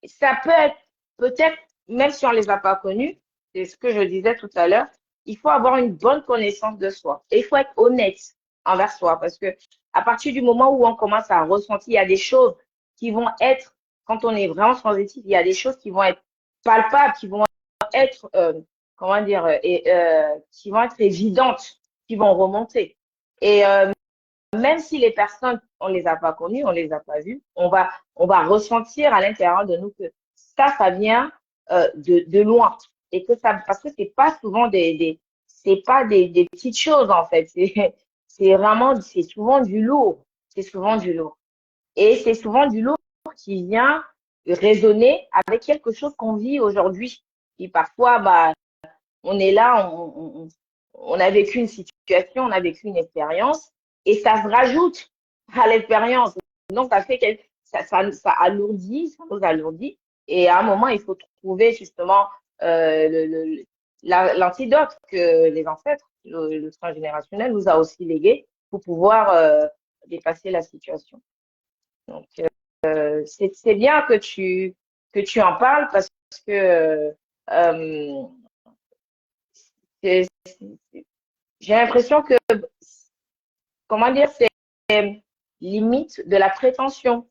ça peut être, peut-être, même si on ne les a pas connus, c'est ce que je disais tout à l'heure, il faut avoir une bonne connaissance de soi. Et il faut être honnête envers soi parce que à partir du moment où on commence à ressentir, il y a des choses qui vont être, quand on est vraiment sensitif, il y a des choses qui vont être palpables, qui vont être, comment dire, qui vont être évidentes, qui vont remonter. Et même si les personnes, on les a pas connues, on les a pas vues, on va ressentir à l'intérieur de nous que ça vient de loin. Et que ça, parce que c'est pas souvent c'est pas des petites choses, en fait. C'est vraiment, c'est souvent du lourd. C'est souvent du lourd. Et c'est souvent du lourd qui vient résonner avec quelque chose qu'on vit aujourd'hui. Et parfois, bah, on est là, on a vécu une situation, on a vécu une expérience, et ça se rajoute à l'expérience. Donc, ça fait que ça alourdit, ça nous alourdit. Et à un moment, il faut trouver justement l'antidote que les ancêtres, le transgénérationnel, nous a aussi légué pour pouvoir dépasser la situation. Donc, c'est bien que tu en parles parce que c'est j'ai l'impression que, comment dire, c'est limite de la prétention,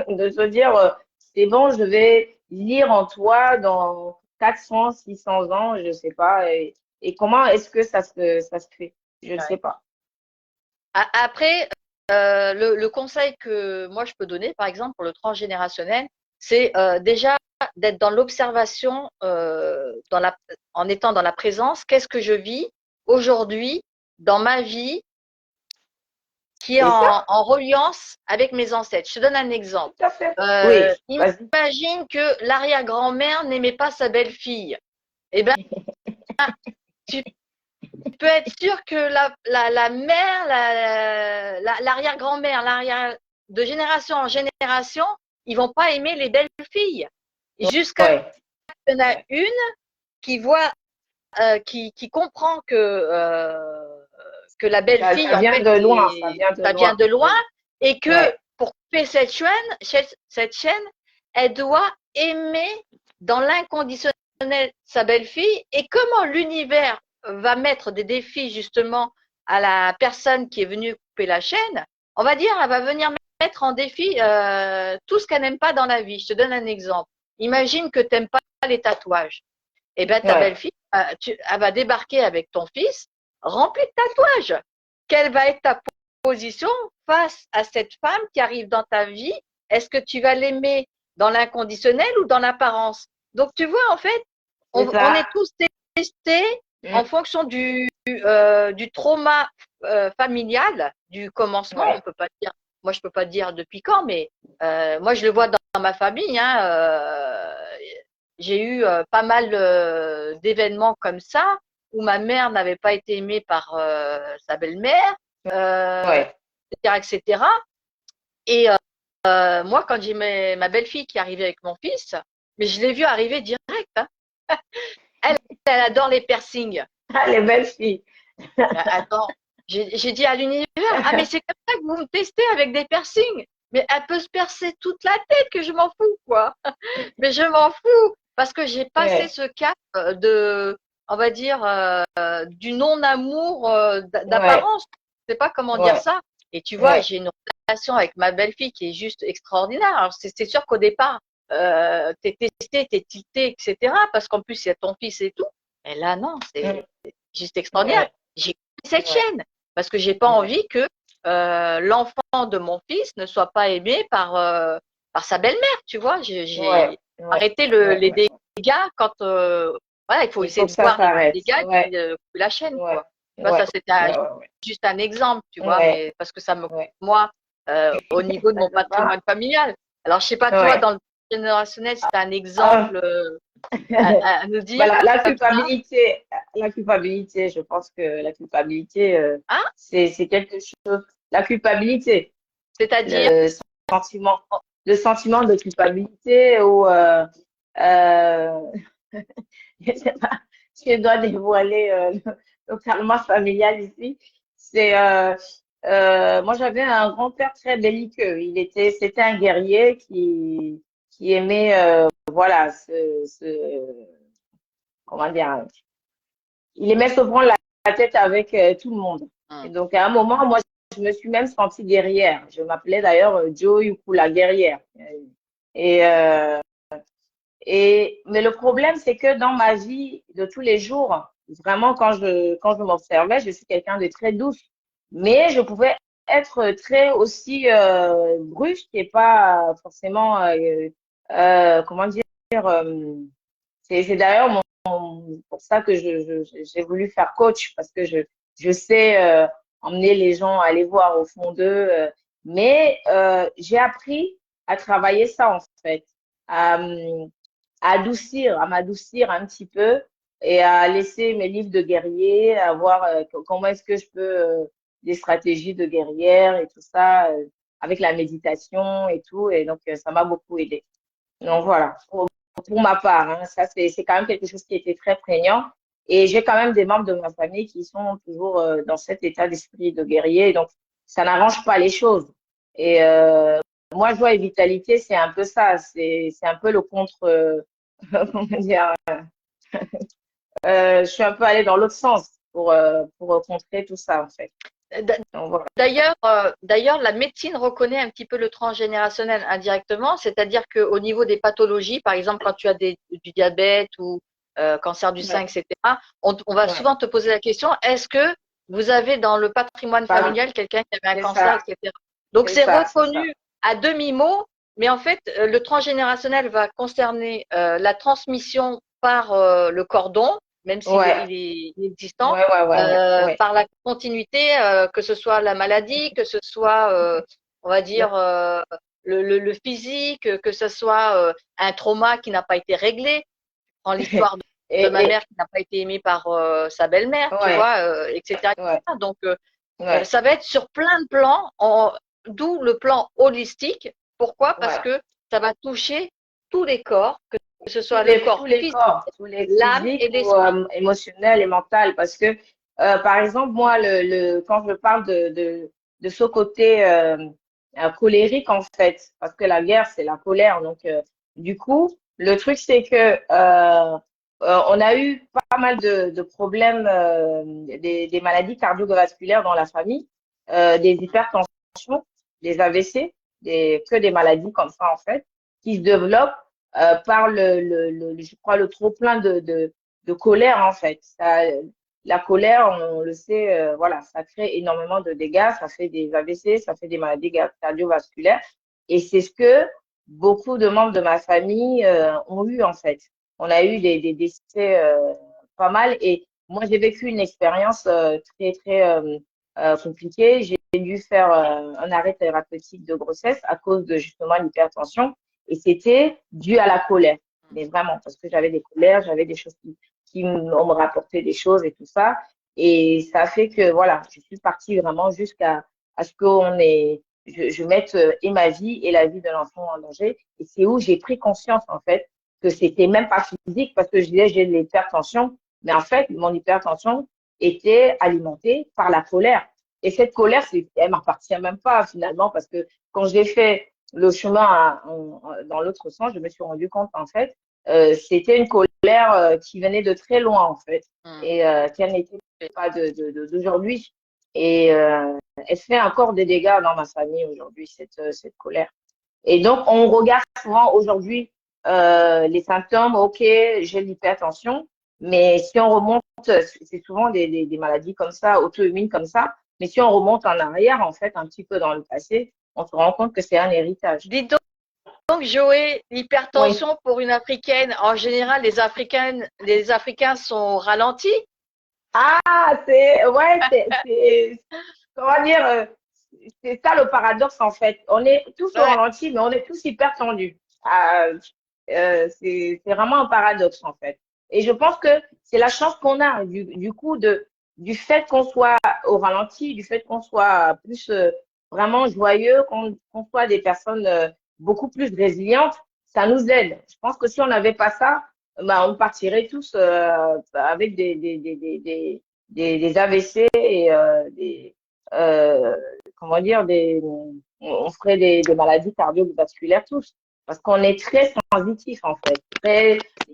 de se dire, c'est bon, je vais lire en toi dans 400, 600 ans, je ne sais pas. Et comment est-ce que ça se fait? Je ne sais pas. après, le conseil que moi je peux donner, par exemple, pour le transgénérationnel, c'est déjà d'être dans l'observation, en étant dans la présence. Qu'est-ce que je vis aujourd'hui dans ma vie qui est C'est ça, en reliance avec mes ancêtres? Je te donne un exemple. tout à fait. Oui, vas-y. Imagine que l'arrière-grand-mère n'aimait pas sa belle-fille. Eh bien, tu peux être sûr que la mère, l'arrière-grand-mère, l'arrière de génération en génération, ils vont pas aimer les belles filles. Jusqu'à Ouais, qu'il y en a ouais. une qui voit, qui comprend que que la belle-fille, Ça en vient fait, de loin, ça vient de ça vient loin. de loin Oui. et que Ouais, pour couper cette chaîne, elle doit aimer dans l'inconditionnel sa belle-fille et comment l'univers va mettre des défis justement à la personne qui est venue couper la chaîne, on va dire, elle va venir mettre en défi tout ce qu'elle n'aime pas dans la vie. Je te donne un exemple. Imagine que tu n'aimes pas les tatouages. Eh bien, ta ouais, belle-fille, elle va débarquer avec ton fils rempli de tatouages. Quelle va être ta position face à cette femme qui arrive dans ta vie? Est-ce que tu vas l'aimer dans l'inconditionnel ou dans l'apparence? Donc, tu vois, en fait, c'est on ça. est tous testés en Mm. fonction du trauma familial, du commencement. On Ouais, peut pas dire, moi, je peux pas dire depuis quand, mais moi, je le vois dans ma famille. Hein, j'ai eu pas mal d'événements comme ça où ma mère n'avait pas été aimée par sa belle-mère, ouais. etc., etc. Et moi, quand j'ai ma belle-fille qui est arrivée avec mon fils, mais je l'ai vue arriver direct. Hein. Elle, elle adore les piercings. Ah, les belles filles. Attends, j'ai dit à l'univers, ah mais c'est comme ça que vous me testez avec des piercings. Mais elle peut se percer toute la tête que je m'en fous, quoi. Mais je m'en fous parce que j'ai passé Ouais, ce cap de, on va dire, du non-amour ouais, d'apparence. Je sais pas comment dire ouais, ça. Et tu vois, ouais. j'ai une relation avec ma belle-fille qui est juste extraordinaire. Alors c'est sûr qu'au départ, t'es testé, t'es tilté, etc. Parce qu'en plus il y a ton fils et tout. Et là non, Mm. c'est juste extraordinaire. Ouais, J'ai coupé cette ouais, chaîne parce que j'ai pas ouais, envie que l'enfant de mon fils ne soit pas aimé par sa belle-mère. Tu vois, ouais, j'ai ouais, arrêté ouais, les ouais. dégâts quand voilà, il faut Il essayer faut que de ça voir les s'arrête. dégâts et Ouais, puis couper la chaîne, ouais, quoi. Tu vois, ouais, ça c'était ouais, ouais, juste un exemple, tu vois, ouais, mais parce que ça me ouais. moi au niveau de Ça mon te parle? patrimoine familial. Alors je sais pas toi Ouais. dans le générationnel, si tu as un Ah. exemple à nous dire Voilà, comme ça. la culpabilité, je pense que la culpabilité, Hein? c'est quelque chose. La culpabilité, C'est-à-dire le sentiment, le sentiment de culpabilité ou euh, je sais pas si je dois dévoiler le karma familial ici. C'est moi j'avais un grand-père très belliqueux. C'était un guerrier qui aimait voilà comment dire, il aimait se prendre la tête avec tout le monde. Et hum, donc, à un moment, moi, je me suis même sentie guerrière. Je m'appelais d'ailleurs Joe Yuku, la guerrière. Et, euh, mais le problème, c'est que dans ma vie de tous les jours, vraiment, quand je m'observais, je suis quelqu'un de très douce. Mais je pouvais être très aussi brusque et pas forcément, comment dire, c'est d'ailleurs pour ça que j'ai voulu faire coach parce que je sais emmener les gens à aller voir au fond d'eux. Mais j'ai appris à travailler ça en fait, à, à m'adoucir un petit peu et à laisser mes livres de guerrier, à voir comment est-ce que je peux des stratégies de guerrière et tout ça avec la méditation et tout. Et donc ça m'a beaucoup aidé. Donc voilà pour ma part. Hein, ça, c'est quand même quelque chose qui était très prégnant. Et j'ai quand même des membres de ma famille qui sont toujours dans cet état d'esprit de guerrier. Donc, ça n'arrange pas les choses. Et moi, joie et vitalité, c'est un peu ça. C'est un peu le contre, comment dire, je suis un peu allée dans l'autre sens pour contrer tout ça, en fait. Donc, voilà. D'ailleurs, la médecine reconnaît un petit peu le transgénérationnel indirectement, c'est-à-dire qu'au niveau des pathologies, par exemple, quand tu as du diabète ou cancer du sein, Ouais, etc., on va ouais. souvent te poser la question, est-ce que vous avez dans le patrimoine Pas- familial quelqu'un qui avait un C'est cancer, ça, etc. Donc, c'est c'est ça, c'est ça. reconnu à demi-mot, mais en fait, le transgénérationnel va concerner la transmission par le cordon, même s'il Ouais, il est inexistant, ouais, ouais, ouais, ouais, ouais. par la continuité, que ce soit la maladie, que ce soit, on va dire, le physique, que ce soit un trauma qui n'a pas été réglé. Prends l'histoire de ma mère Et, qui n'a pas été aimée par sa belle-mère, tu ouais, vois, etc., ouais, etc. Donc, ouais, ça va être sur plein de plans, d'où le plan holistique. Pourquoi? Parce ouais. que ça va toucher tous les corps, que ce soit le corps Tous les physique, corps, tous les l'âme physiques et ou l'esprit. émotionnels et mentaux, parce que par exemple, moi, quand je parle de ce côté colérique, en fait, parce que la guerre, c'est la colère. Donc, du coup, le truc, c'est que on a eu pas mal de problèmes, des maladies cardiovasculaires dans la famille, des hypertensions, des AVC, que des maladies comme ça, en fait, qui se développent par je crois, le trop-plein de colère, en fait. La colère, on le sait, voilà, ça crée énormément de dégâts, ça fait des AVC, ça fait des maladies cardiovasculaires. Et c'est ce que beaucoup de membres de ma famille ont eu, en fait. On a eu des décès pas mal. Et moi, j'ai vécu une expérience très, très compliquée. J'ai dû faire un arrêt thérapeutique de grossesse à cause de justement l'hypertension. Et c'était dû à la colère. Mais vraiment, parce que j'avais des colères, j'avais des choses on me rapportait des choses et tout ça. Et ça fait que, voilà, je suis partie vraiment jusqu'à ce je mette et ma vie et la vie de l'enfant en danger. Et c'est où j'ai pris conscience, en fait, que c'était même pas physique parce que je disais j'ai de l'hypertension. Mais en fait, mon hypertension était alimentée par la colère. Et cette colère, elle m'appartient même pas finalement parce que quand j'ai fait le chemin dans l'autre sens, je me suis rendu compte, en fait, c'était une colère qui venait de très loin, en fait, et qui n'était pas d'aujourd'hui. Et elle fait encore des dégâts dans ma famille aujourd'hui, cette colère. Et donc, on regarde souvent aujourd'hui les symptômes, ok, j'ai l'hypertension, mais si on remonte, c'est souvent des maladies comme ça, auto-immunes comme ça, mais si on remonte en arrière, en fait, un petit peu dans le passé, on se rend compte que c'est un héritage. Dis donc, Joël, Oui. l'hypertension pour une Africaine, en général, les Africains sont ralentis. Ah, comment dire, c'est ça le paradoxe en fait. On est tous au Ouais. ralenti, mais on est tous hyper tendus. C'est vraiment un paradoxe en fait. Et je pense que c'est la chance qu'on a du coup du fait qu'on soit au ralenti, du fait qu'on soit plus vraiment joyeux, qu'on soit des personnes beaucoup plus résilientes, ça nous aide. Je pense que si on n'avait pas ça, bah, on partirait tous avec des AVC et comment dire, on ferait des maladies cardiovasculaires tous. Parce qu'on est très sensitif, en fait,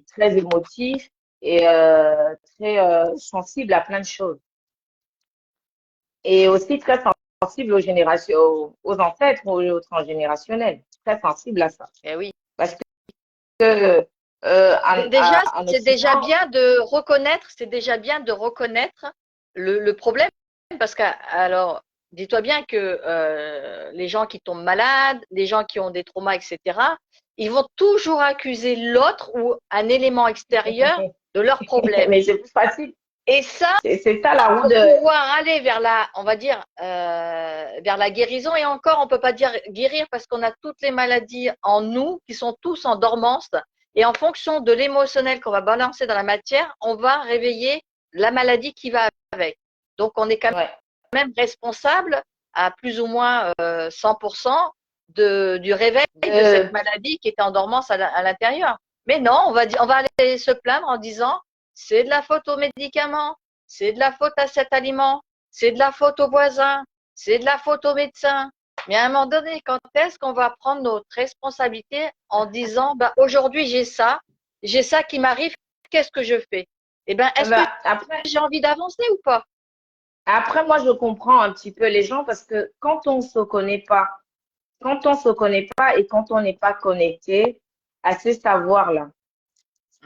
très émotif et très sensible à plein de choses. Et aussi très sensible aux ancêtres, aux transgénérationnels. Très sensible à ça. Eh oui. Parce que Déjà, c'est Occident, déjà bien de reconnaître, le problème, parce que alors, dis-toi bien que les gens qui tombent malades, les gens qui ont des traumas, etc., ils vont toujours accuser l'autre ou un élément extérieur de leur problème. Mais c'est plus facile. Et ça, c'est ça la roue pour de. pouvoir aller vers on va dire, vers la guérison, et encore, on peut pas dire guérir parce qu'on a toutes les maladies en nous qui sont tous en dormance. Et en fonction de l'émotionnel qu'on va balancer dans la matière, on va réveiller la maladie qui va avec. Donc, on est quand même responsable à plus ou moins 100% du réveil de cette maladie qui était en dormance à l'intérieur. Mais non, on va aller se plaindre en disant c'est de la faute aux médicaments, c'est de la faute à cet aliment, c'est de la faute aux voisins, c'est de la faute aux médecins. Mais à un moment donné, quand est-ce qu'on va prendre notre responsabilité en disant bah, aujourd'hui j'ai ça qui m'arrive, qu'est-ce que je fais? Eh bien, est-ce que j'ai envie d'avancer ou pas? Après, moi, je comprends un petit peu les gens parce que quand on se connaît pas et quand on n'est pas connecté à ces savoirs-là,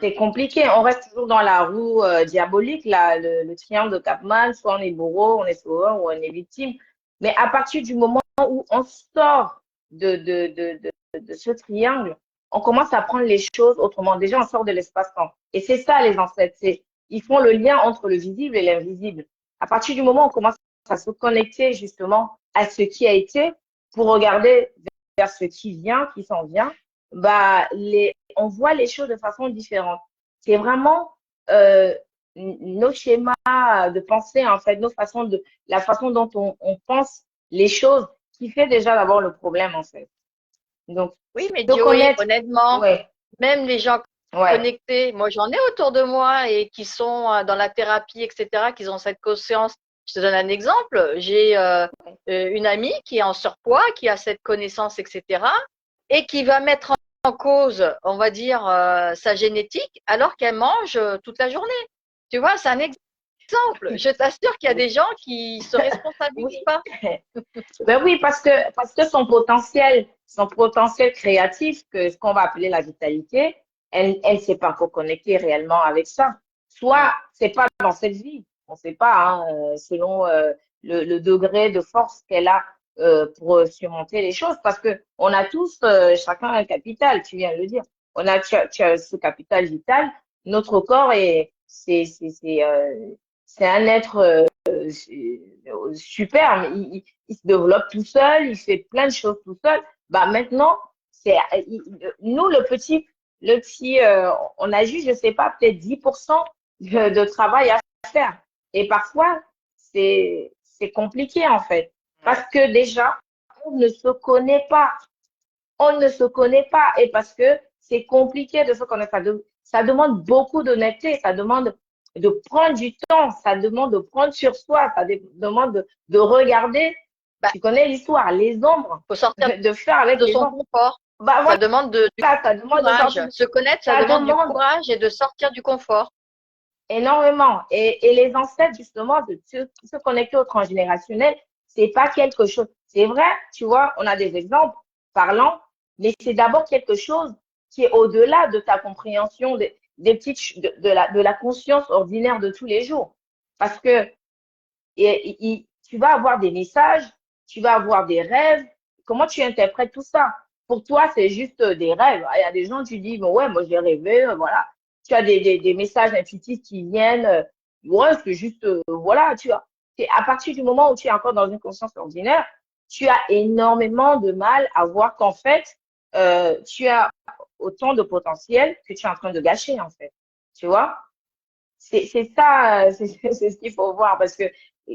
c'est compliqué. On reste toujours dans la roue diabolique, là, le triangle de Capman, soit on est bourreau, on est sauveur ou on est victime. Mais à partir du moment où on sort de ce triangle, on commence à prendre les choses autrement. Déjà, on sort de l'espace-temps. Et c'est ça, les ancêtres. Ils font le lien entre le visible et l'invisible. À partir du moment où on commence à se connecter justement à ce qui a été pour regarder vers ce qui vient, qui s'en vient, bah, on voit les choses de façon différente. C'est vraiment nos schémas de pensée, en fait, la façon dont on pense les choses qui fait déjà d'avoir le problème, en fait. Donc, oui, mais Joey, honnêtement, même les gens Ouais, connectés. Moi, j'en ai autour de moi et qui sont dans la thérapie, etc., qui ont cette conscience. Je te donne un exemple. J'ai une amie qui est en surpoids, qui a cette connaissance, etc., et qui va mettre en cause, on va dire, sa génétique, alors qu'elle mange toute la journée. Tu vois, c'est un exemple. Je t'assure qu'il y a des gens qui se responsabilisent oui. pas. Ben oui, parce que son potentiel créatif, que ce qu'on va appeler la vitalité, elle s'est pas encore connectée réellement avec ça. Soit c'est pas dans cette vie, on sait pas, hein, selon le degré de force qu'elle a pour surmonter les choses, parce que on a tous chacun un capital, tu viens de le dire. Tu as ce capital vital. Notre corps c'est un être super, mais il se développe tout seul, il fait plein de choses tout seul. Bah maintenant, nous le petit, on a juste, je sais pas, peut-être 10% de travail à faire. Et parfois, c'est compliqué en fait, parce que déjà, on ne se connaît pas, on ne se connaît pas, et parce que c'est compliqué de se connaître. Ça demande beaucoup d'honnêteté, ça demande de prendre du temps, ça demande de prendre sur soi, demande de regarder, Bah, tu connais l'histoire, les ombres, faut sortir de faire avec de les son ombres. confort. Bah Ça voilà, demande du ça demande de courage. sortir, Se connaître, ça ça demande du demande courage et de sortir du confort. énormément. Et les ancêtres, justement, de se connecter au transgénérationnel, c'est pas quelque chose. C'est vrai, tu vois, on a des exemples parlants, mais c'est d'abord quelque chose qui est au-delà de ta compréhension des petites, de la conscience ordinaire de tous les jours. Parce que tu vas avoir des messages, tu vas avoir des rêves. Comment tu interprètes tout ça? Pour toi, c'est juste des rêves. Il y a des gens, tu dis, bon, ouais, moi, j'ai rêvé, voilà. Tu as des messages intuitifs qui viennent. Ouais, c'est juste, voilà, tu vois. À partir du moment où tu es encore dans une conscience ordinaire, tu as énormément de mal à voir qu'en fait, tu as autant de potentiel que tu es en train de gâcher, en fait. Tu vois? C'est ça, c'est ce qu'il faut voir parce que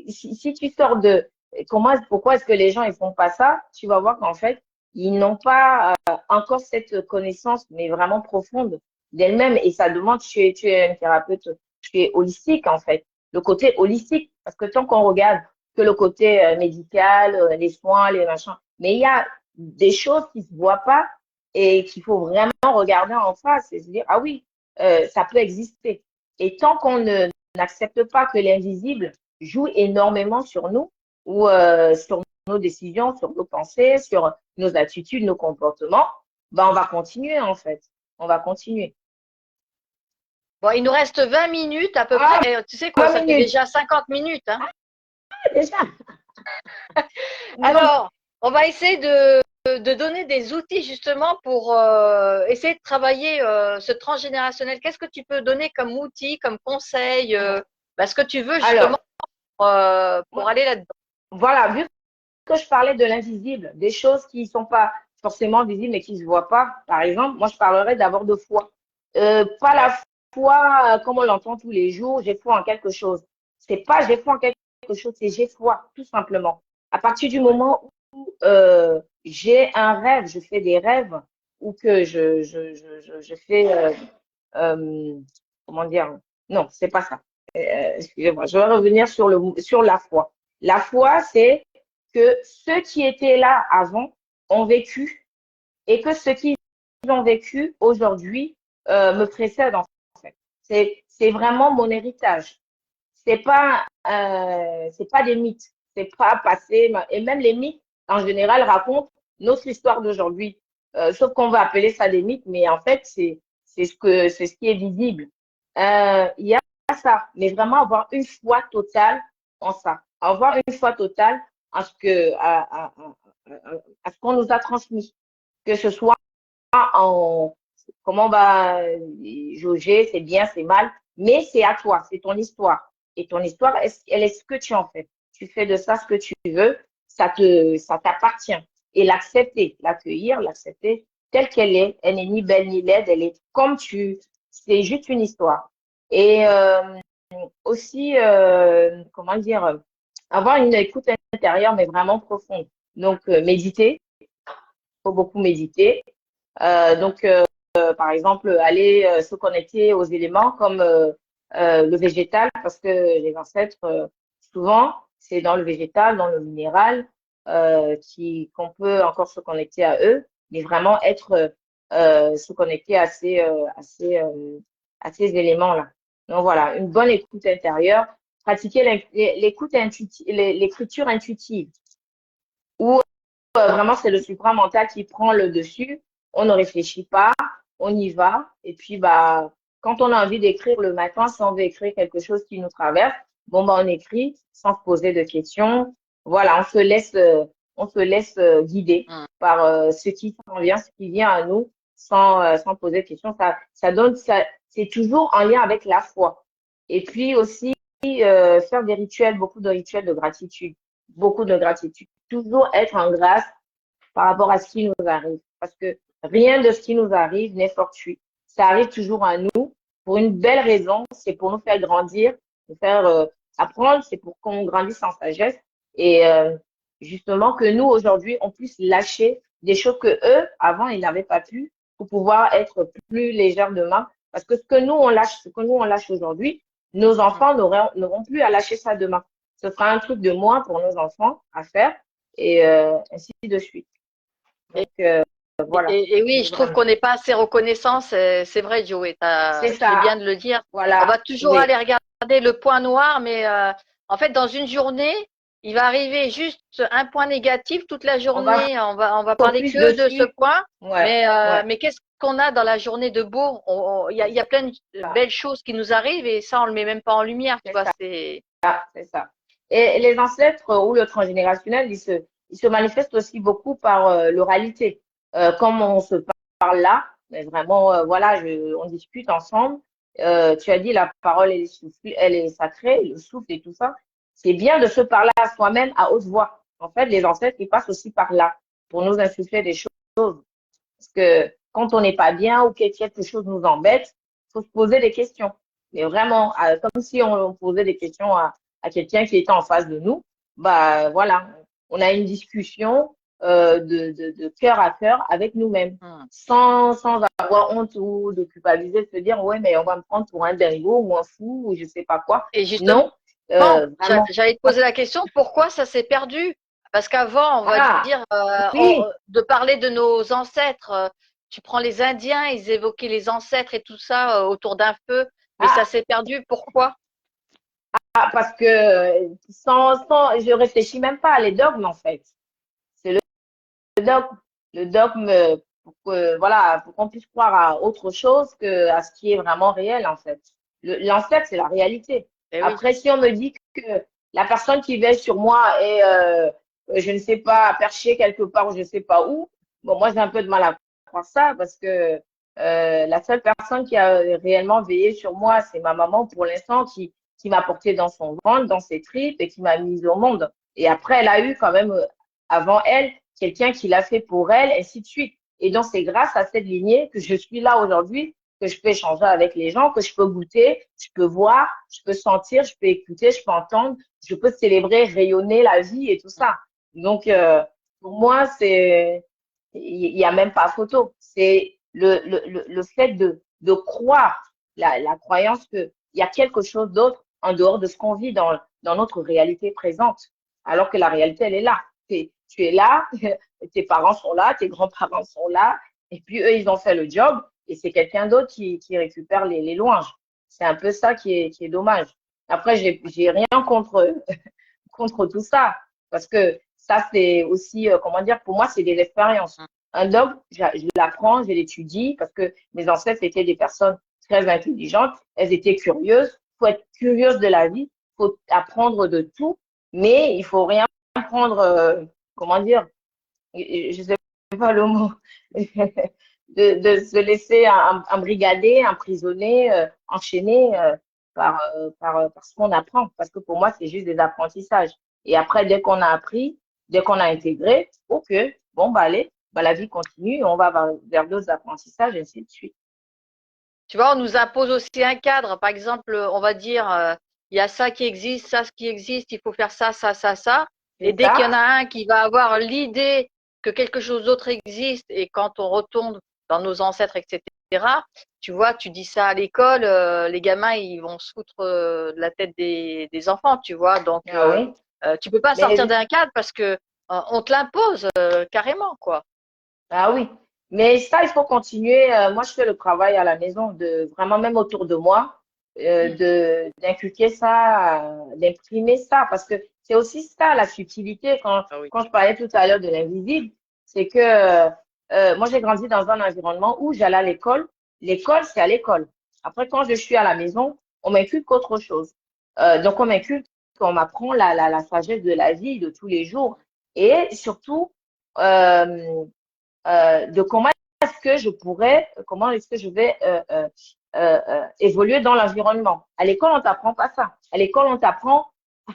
si tu sors de pourquoi est-ce que les gens ils font pas ça, tu vas voir qu'en fait ils n'ont pas encore cette connaissance mais vraiment profonde d'elles-mêmes et ça demande tu es une thérapeute, tu es holistique en fait, le côté holistique parce que tant qu'on regarde que le côté médical, les soins, les machins, mais il y a des choses qui se voient pas et qu'il faut vraiment regarder en face et se dire ah oui ça peut exister. Et tant qu'on n'accepte pas que l'invisible joue énormément sur nous ou sur nos décisions, sur nos pensées, sur nos attitudes, nos comportements, ben on va continuer en fait. On va continuer. Bon, il nous reste 20 minutes à peu Ah, près. Et tu sais quoi, 20 ça fait minutes déjà 50 minutes, hein. déjà. Donc, Alors, on va essayer de donner des outils justement pour essayer de travailler ce transgénérationnel. Qu'est-ce que tu peux donner comme outil, comme conseil, ce que tu veux justement alors, pour aller là-dedans. voilà, vu que je parlais de l'invisible, des choses qui ne sont pas forcément visibles mais qui ne se voient pas, par exemple, moi je parlerais d'abord de foi. Pas la foi comme on l'entend tous les jours, j'ai foi en quelque chose. C'est pas j'ai foi en quelque chose, c'est j'ai foi, tout simplement. À partir du moment où j'ai un rêve, je fais des rêves, ou que je fais, euh, comment dire, non, c'est pas ça. Excusez-moi, je vais revenir sur la foi. La foi, c'est que ceux qui étaient là avant ont vécu et que ceux qui ont vécu aujourd'hui me précèdent en fait. C'est vraiment mon héritage. C'est pas des mythes. C'est pas passé. Et même les mythes, en général, racontent notre histoire d'aujourd'hui. Sauf qu'on va appeler ça des mythes, mais en fait, c'est ce qui est visible. Il y a ça, mais vraiment avoir une foi totale en ça. Avoir une foi totale à ce qu'on nous a transmis. Que ce soit en comment on va jauger, c'est bien, c'est mal, mais c'est à toi, c'est ton histoire. Et ton histoire, elle est ce que tu en fais. Tu fais de ça ce que tu veux, ça t'appartient. Et l'accepter, l'accueillir, l'accepter telle qu'elle est, elle n'est ni belle ni laide, elle est comme c'est juste une histoire. Et aussi, comment dire, avoir une écoute intérieure, mais vraiment profonde. Donc, méditer, il faut beaucoup méditer. Donc, par exemple, aller se connecter aux éléments comme le végétal, parce que les ancêtres, souvent, c'est dans le végétal, dans le minéral, qu'on peut encore se connecter à eux, mais vraiment se connecter à ces éléments-là. Donc voilà, une bonne écoute intérieure, pratiquer l'écriture intuitive, où vraiment c'est le supramental qui prend le dessus, on ne réfléchit pas, on y va, et puis bah quand on a envie d'écrire le matin, si on veut écrire quelque chose qui nous traverse, bon bah on écrit sans se poser de questions. Voilà, on se laisse guider par ce qui s'en vient, ce qui vient à nous, sans poser de questions. Ça, c'est toujours en lien avec la foi. Et puis aussi faire des rituels, beaucoup de rituels de gratitude, beaucoup de gratitude. Toujours être en grâce par rapport à ce qui nous arrive, parce que rien de ce qui nous arrive n'est fortuit. Ça arrive toujours à nous pour une belle raison, c'est pour nous faire grandir, nous faire apprendre, c'est pour qu'on grandisse en sagesse et justement que nous, aujourd'hui, on puisse lâcher des choses que eux, avant, ils n'avaient pas pu pour pouvoir être plus légers demain. Parce que ce que nous, on lâche aujourd'hui, nos enfants n'auront plus à lâcher ça demain. Ce sera un truc de moins pour nos enfants à faire et ainsi de suite. Donc, voilà. Et oui, je trouve qu'on n'est pas assez reconnaissant. C'est vrai, Joey, C'est tu viens ça. de le dire. Voilà. On va toujours aller regarder le point noir, mais en fait, dans une journée, il va arriver juste un point négatif toute la journée. On va parler que de ce point. Ouais, mais qu'est-ce qu'on a dans la journée de beau? Il y a plein de belles choses qui nous arrivent et ça, on le met même pas en lumière. Tu vois, c'est ça. Et les ancêtres ou le transgénérationnel, ils se manifestent aussi beaucoup par l'oralité. Comme on se parle là, mais vraiment, voilà, on discute ensemble. Tu as dit la parole, elle est sacrée, le souffle et tout ça. C'est bien de se parler à soi-même à haute voix. En fait, les ancêtres, ils passent aussi par là pour nous insuffler des choses. Parce que quand on n'est pas bien ou que quelque chose nous embête, il faut se poser des questions. Mais vraiment, comme si on posait des questions à quelqu'un qui était en face de nous, bah voilà, on a une discussion de cœur à cœur avec nous-mêmes, sans avoir honte ou de culpabiliser, de se dire ouais mais on va me prendre pour un dingo ou un fou ou je sais pas quoi. Et justement, non, vraiment. j'allais te poser la question, pourquoi ça s'est perdu? Parce qu'avant, on va dire, oui. de parler de nos ancêtres, tu prends les Indiens, ils évoquaient les ancêtres et tout ça autour d'un feu, mais ça s'est perdu, pourquoi? Parce que je réfléchis même pas à les dogmes en fait. C'est le dogme voilà, pour qu'on puisse croire à autre chose que à ce qui est vraiment réel en fait. L'ancêtre, c'est la réalité. Après, si on me dit que la personne qui veille sur moi est, je ne sais pas, perchée quelque part ou je ne sais pas où, bon, moi, j'ai un peu de mal à croire ça parce que la seule personne qui a réellement veillé sur moi, c'est ma maman pour l'instant qui m'a porté dans son ventre, dans ses tripes et qui m'a mise au monde. Et après, elle a eu quand même, avant elle, quelqu'un qui l'a fait pour elle, ainsi de suite. Et donc, c'est grâce à cette lignée que je suis là aujourd'hui, que je peux échanger avec les gens, que je peux goûter, je peux voir, je peux sentir, je peux écouter, je peux entendre, je peux célébrer, rayonner la vie et tout ça. Donc, pour moi, il n'y a même pas photo. C'est le fait de croire, la croyance qu'il y a quelque chose d'autre en dehors de ce qu'on vit dans notre réalité présente, alors que la réalité, elle est là. Tu es là, tes parents sont là, tes grands-parents sont là, et puis eux, ils ont fait le job, et c'est quelqu'un d'autre qui récupère les louanges. C'est un peu ça qui est dommage. Après, j'ai rien contre tout ça, parce que ça, c'est aussi, comment dire, pour moi, c'est des expériences. Un dogme, je l'apprends, je l'étudie, parce que mes ancêtres étaient des personnes très intelligentes, elles étaient curieuses. Il faut être curieuse de la vie, il faut apprendre de tout, mais il faut rien prendre, comment dire, je sais pas le mot, de se laisser embrigader, emprisonner, enchaîner par ce qu'on apprend. Parce que pour moi, c'est juste des apprentissages. Et après, dès qu'on a appris, dès qu'on a intégré, ok, bon, bah allez, bah, la vie continue, on va vers d'autres apprentissages, et ainsi de suite. Tu vois, on nous impose aussi un cadre. Par exemple, on va dire, il y a ça qui existe, ça qui existe, il faut faire ça, ça, ça, ça. Et dès qu'il y en a un qui va avoir l'idée que quelque chose d'autre existe, et quand on retourne dans nos ancêtres, etc., Tu vois, tu dis ça à l'école, les gamins, ils vont se foutre de la tête des enfants, tu vois. Donc, Ah oui. tu peux pas sortir Mais d'un cadre parce que on te l'impose carrément, quoi. ah oui, mais ça, il faut continuer. Moi, je fais le travail à la maison, de vraiment même autour de moi, Mm. d'inculquer ça, d'imprimer ça, parce que c'est aussi ça la subtilité. Ah oui. Quand je parlais tout à l'heure de l'invisible, c'est que moi, j'ai grandi dans un environnement où j'allais à l'école. L'école, c'est à l'école. Après, quand je suis à la maison, on m'inculque autre chose. Donc, on m'inculque, on m'apprend la sagesse de la vie de tous les jours, et surtout, euh, de comment est-ce que je vais évoluer dans l'environnement. À l'école, on t'apprend pas ça. À l'école, on t'apprend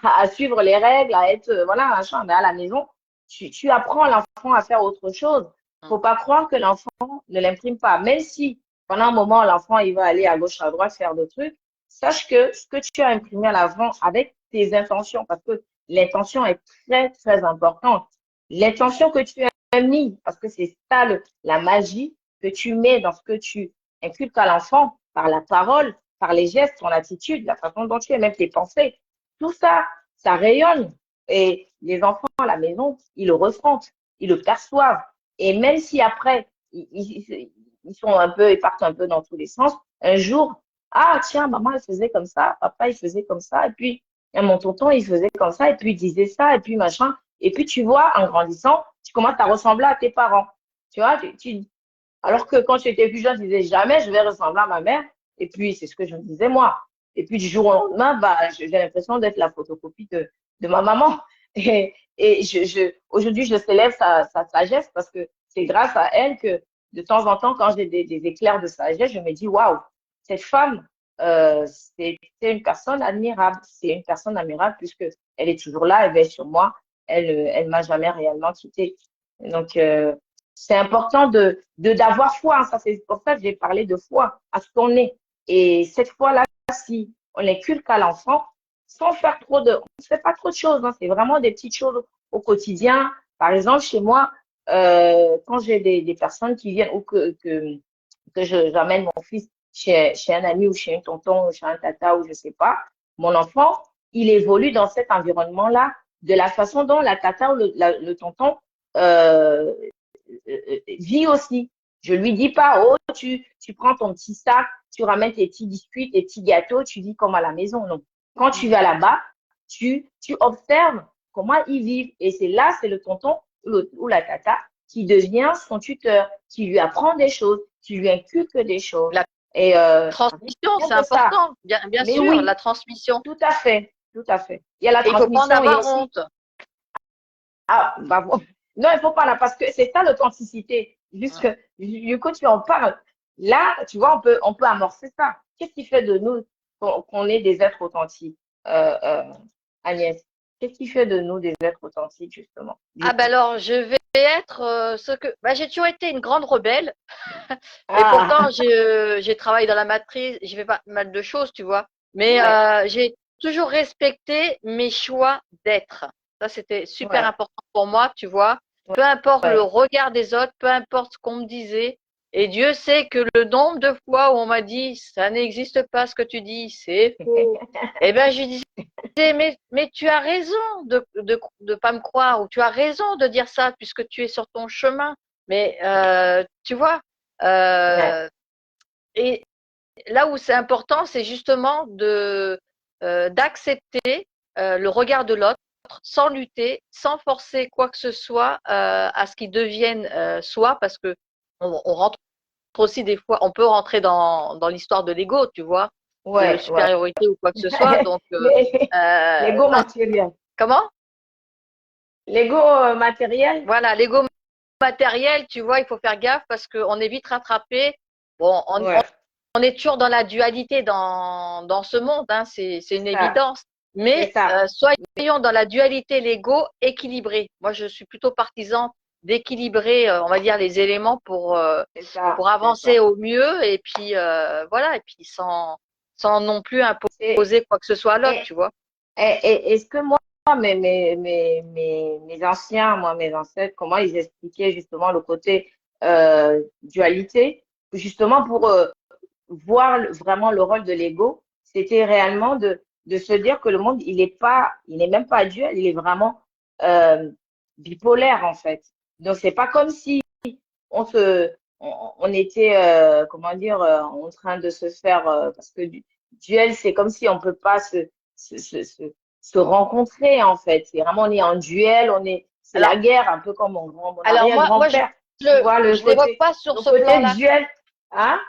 à suivre les règles, à être, voilà, machin. Mais à la maison, tu apprends l'enfant à faire autre chose. Faut pas croire que l'enfant ne l'imprime pas. Même si, pendant un moment, l'enfant, il va aller à gauche, à droite, faire des trucs, sache que ce que tu as imprimé à l'avant avec tes intentions, parce que l'intention est très, très importante. L'intention que tu as mis, parce que c'est ça la magie que tu mets dans ce que tu inculques à l'enfant, par la parole, par les gestes, ton attitude, la façon dont tu es, même tes pensées. Tout ça, ça rayonne. Et les enfants à la maison, ils le ressentent, ils le perçoivent. Et même si après, ils sont un peu, ils partent un peu dans tous les sens, un jour, ah tiens, maman, elle faisait comme ça, papa, il faisait comme ça, et puis mon tonton, il faisait comme ça, et puis il disait ça, et puis machin. Et puis tu vois, en grandissant, tu commences à ressembler à tes parents. Tu vois, alors que quand tu étais plus jeune, tu disais jamais je vais ressembler à ma mère. Et puis, c'est ce que je me disais moi. Et puis, du jour au lendemain, bah, j'ai l'impression d'être la photocopie de ma maman. Et aujourd'hui, je célèbre sa sagesse parce que c'est grâce à elle que de temps en temps, quand j'ai des éclairs de sagesse, je me dis, waouh, cette femme, c'est une personne admirable. C'est une personne admirable puisque elle est toujours là, elle veille sur moi. Elle m'a jamais réellement quittée. Donc, c'est important d'avoir foi. Ça, c'est pour ça que j'ai parlé de foi à ce qu'on est. Et cette foi-là, si on inculque à l'enfant, sans faire on ne fait pas trop de choses. Hein, c'est vraiment des petites choses au quotidien. Par exemple, chez moi, quand j'ai des personnes qui viennent ou que j'amène mon fils chez un ami ou chez un tonton ou chez un tata ou je sais pas, mon enfant, il évolue dans cet environnement-là de la façon dont la tata ou le tonton euh, vit aussi. Je lui dis pas, oh, tu prends ton petit sac, tu ramènes tes petits biscuits, tes petits gâteaux, tu vis comme à la maison. Non. Quand tu vas là-bas, tu observes comment ils vivent. Et c'est là, c'est le tonton ou la tata qui devient son tuteur, qui lui apprend des choses, qui lui inculque des choses. La Et transmission, c'est de ça. important, bien Mais sûr, oui, la transmission. tout à fait, tout à fait. Il y a la Et il faut pas en transmission, il y a avoir aussi honte. ah, bah, bon. Non, il faut pas là, parce que c'est ça l'authenticité. Juste, du coup, tu en parles. Là, tu vois, on peut amorcer ça. Qu'est-ce qui fait de nous qu'on est des êtres authentiques, Agnès? Qu'est-ce qui fait de nous des êtres authentiques, justement, du Ah ben coup? alors, je vais être ce que... Ben, j'ai toujours été une grande rebelle. Et pourtant, Ah, j'ai travaillé dans la matrice, j'ai fait pas mal de choses, tu vois. Mais ouais, j'ai toujours respecté mes choix d'être. Ça, c'était super ouais, important pour moi, tu vois. Peu importe le ouais. regard des autres, peu importe ce qu'on me disait. Et Dieu sait que le nombre de fois où on m'a dit, ça n'existe pas ce que tu dis, c'est faux. Eh ben, je disais, mais tu as raison de pas me croire, ou tu as raison de dire ça puisque tu es sur ton chemin. Mais tu vois, Ouais. euh, et là où c'est important, c'est justement de d'accepter le regard de l'autre sans lutter, sans forcer quoi que ce soit à ce qu'il devienne soi, parce que on rentre aussi des fois, on peut rentrer dans l'histoire de l'ego, tu vois, de Ouais, ouais. supériorité ou quoi que ce soit. Donc, L'ego non, matériel. comment? L'ego matériel? Voilà, l'ego matériel, tu vois, il faut faire gaffe parce qu'on est vite rattrapé. Bon, Ouais, on est toujours dans la dualité dans ce monde, hein, c'est une c'est ça, évidence. c'est Mais ça. soyons dans la dualité, l'ego équilibré. Moi, je suis plutôt partisan d'équilibrer, on va dire, les éléments C'est ça, pour c'est avancer ça. au mieux et puis voilà, et puis sans non plus C'est, imposer quoi que ce soit à l'autre, et, tu vois. est-ce que moi, mes anciens, moi, mes ancêtres, comment ils expliquaient justement le côté dualité, justement pour voir vraiment le rôle de l'ego, c'était réellement de se dire que le monde, il n'est même pas duel, il est vraiment euh, bipolaire en fait. Donc c'est pas comme si on se, on était, comment dire, en train de se faire, parce que duel, c'est comme si on peut pas se, se, se, se rencontrer en fait. C'est vraiment, on est en duel, c'est la Alors, guerre, un peu comme mon alors moi, arrière-grand-père. Tu vois le je l'évoque côté, pas sur le ce côté plan-là. duel, hein?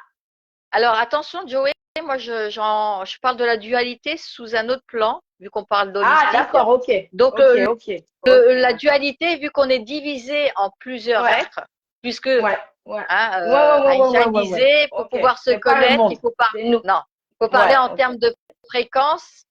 Alors, attention, Joey, moi, je parle de la dualité sous un autre plan, vu qu'on parle Ah, d'holistique. d'accord, ok, Donc, ok, ok, ok, la d'accord. dualité, vu qu'on est divisé en plusieurs Ouais, êtres, puisque ouais, ouais. hein, Ouais, ouais, ouais, ouais, ouais, Einstein ouais, ouais. disait, pour Ok, pouvoir se c'est pas le connaître, monde, c'est nous. non, il faut parler Ouais, en ok. termes de fréquence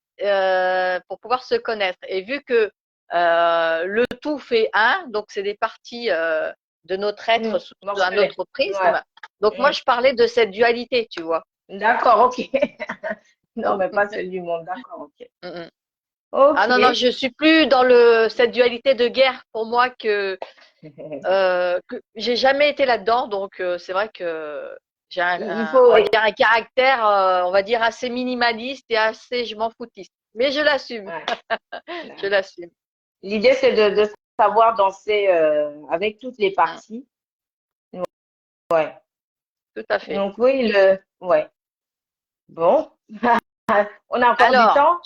pour pouvoir se connaître. Et vu que le tout fait un, donc c'est des parties de notre être sous Bon, je un connais. autre Ouais. prisme. Donc moi, je parlais de cette dualité, tu vois. D'accord, ok. Non, mais pas celle du monde, d'accord, ok. Mm, mm. Ah Ok. non, non, je suis plus dans cette dualité de guerre pour moi que j'ai jamais été là-dedans. Donc c'est vrai que j'ai Il faut, on va dire un caractère, on va dire assez minimaliste et assez je m'en foutiste. Mais je l'assume, ouais. je l'assume. L'idée, c'est de savoir danser avec toutes les Mm, parties. Ouais. tout à fait. Donc, oui, ouais. Bon. On a encore du Alors, temps?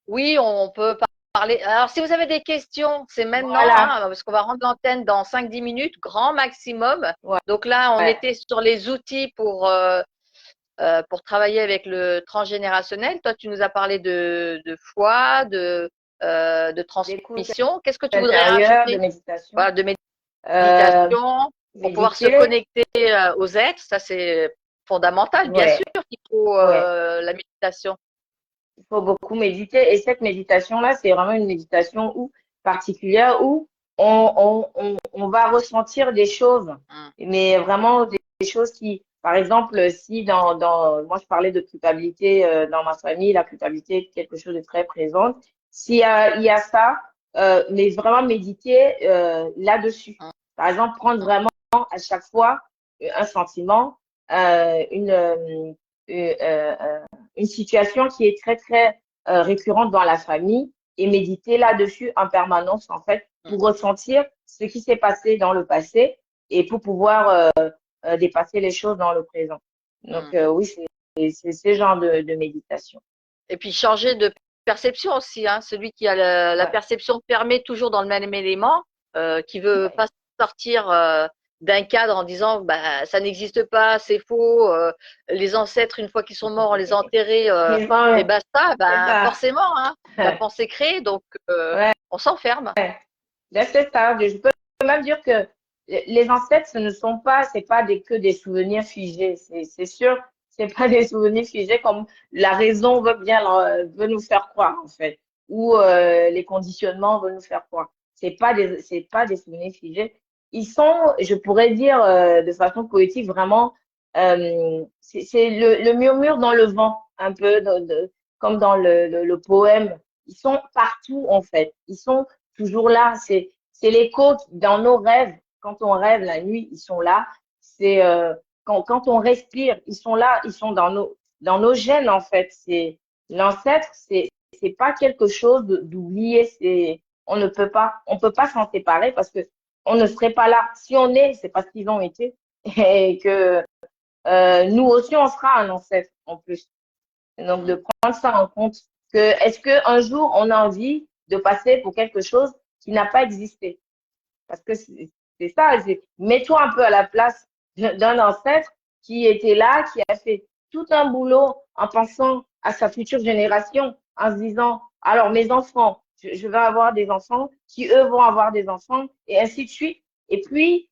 oui, on peut parler. Alors, si vous avez des questions, c'est maintenant, Voilà. hein, parce qu'on va rendre l'antenne dans 5-10 minutes, grand maximum. Ouais. Donc là, on Ouais. était sur les outils pour travailler avec le transgénérationnel. Toi, tu nous as parlé de foi, de D'écoute transmission. Qu'est-ce que tu voudrais intérieure, de rajouter? méditation. Voilà, de Euh, méditation, pour pouvoir se méditer. connecter aux êtres. Ça, c'est fondamental, bien Ouais. sûr qu'il faut Ouais. la méditation. Il faut beaucoup méditer. Et cette méditation-là, c'est vraiment une méditation particulière où on va ressentir des choses, Mm. mais vraiment des choses qui, par exemple, si moi je parlais de culpabilité dans ma famille, la culpabilité est quelque chose de très présent. Il y a ça, mais vraiment méditer là-dessus. Mm. Par exemple, prendre vraiment à chaque fois un sentiment, une situation qui est très, très récurrente dans la famille et méditer là-dessus en permanence, en fait, Mm. pour ressentir ce qui s'est passé dans le passé et pour pouvoir dépasser les choses dans le présent. Donc, Mm. oui, c'est ce genre de méditation. Et puis changer de perception aussi, hein. Celui qui a la Ouais, perception fermée toujours dans le même élément, qui veut ouais. pas sortir d'un cadre en disant bah ça n'existe pas, c'est faux, les ancêtres une fois qu'ils sont morts on les a enterrés et basta, C'est ben ça. forcément, hein, la pensée crée, donc Ouais, on s'enferme. là, c'est ça. Je peux même dire que les ancêtres, ce ne sont pas, c'est pas que des souvenirs figés. C'est sûr, c'est pas des souvenirs figés comme la raison veut nous faire croire, en fait, ou les conditionnements veulent nous faire croire. C'est pas des souvenirs figés. Ils sont, je pourrais dire de façon poétique, vraiment, c'est le murmure dans le vent, un peu comme dans le poème. Ils sont partout, en fait. Ils sont toujours là. C'est l'écho dans nos rêves. Quand on rêve la nuit, ils sont là. C'est quand on respire, ils sont là. Ils sont dans nos gènes, en fait. C'est l'ancêtre, c'est pas quelque chose d'oublié. On peut pas s'en séparer parce que on ne serait pas là. Si on est, c'est parce qu'ils ont été et que nous aussi on sera un ancêtre en plus. Donc Mm. de prendre ça en compte. Est-ce qu'un jour on a envie de passer pour quelque chose qui n'a pas existé? Parce que c'est ça, mets-toi un peu à la place d'un ancêtre qui était là, qui a fait tout un boulot en pensant à sa future génération, en se disant, alors mes enfants, je vais avoir des enfants, qui eux vont avoir des enfants, et ainsi de suite. Et puis,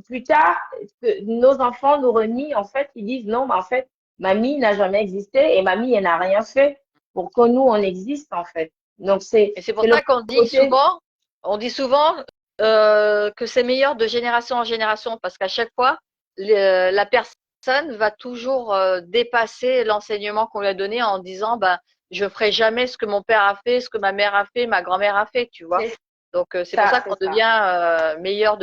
plus tard, que nos enfants nous renient, en fait, ils disent, non, mais en fait, mamie n'a jamais existé et mamie, elle n'a rien fait pour que nous, on existe, en fait. Donc, Et c'est pour c'est le ça côté, on dit souvent que c'est meilleur de génération en génération, parce qu'à chaque fois, la personne va toujours dépasser l'enseignement qu'on lui a donné en disant, ben, je ferai jamais ce que mon père a fait, ce que ma mère a fait, ma grand-mère a fait, tu vois. c'est Donc c'est pour ça c'est qu'on ça. devient meilleur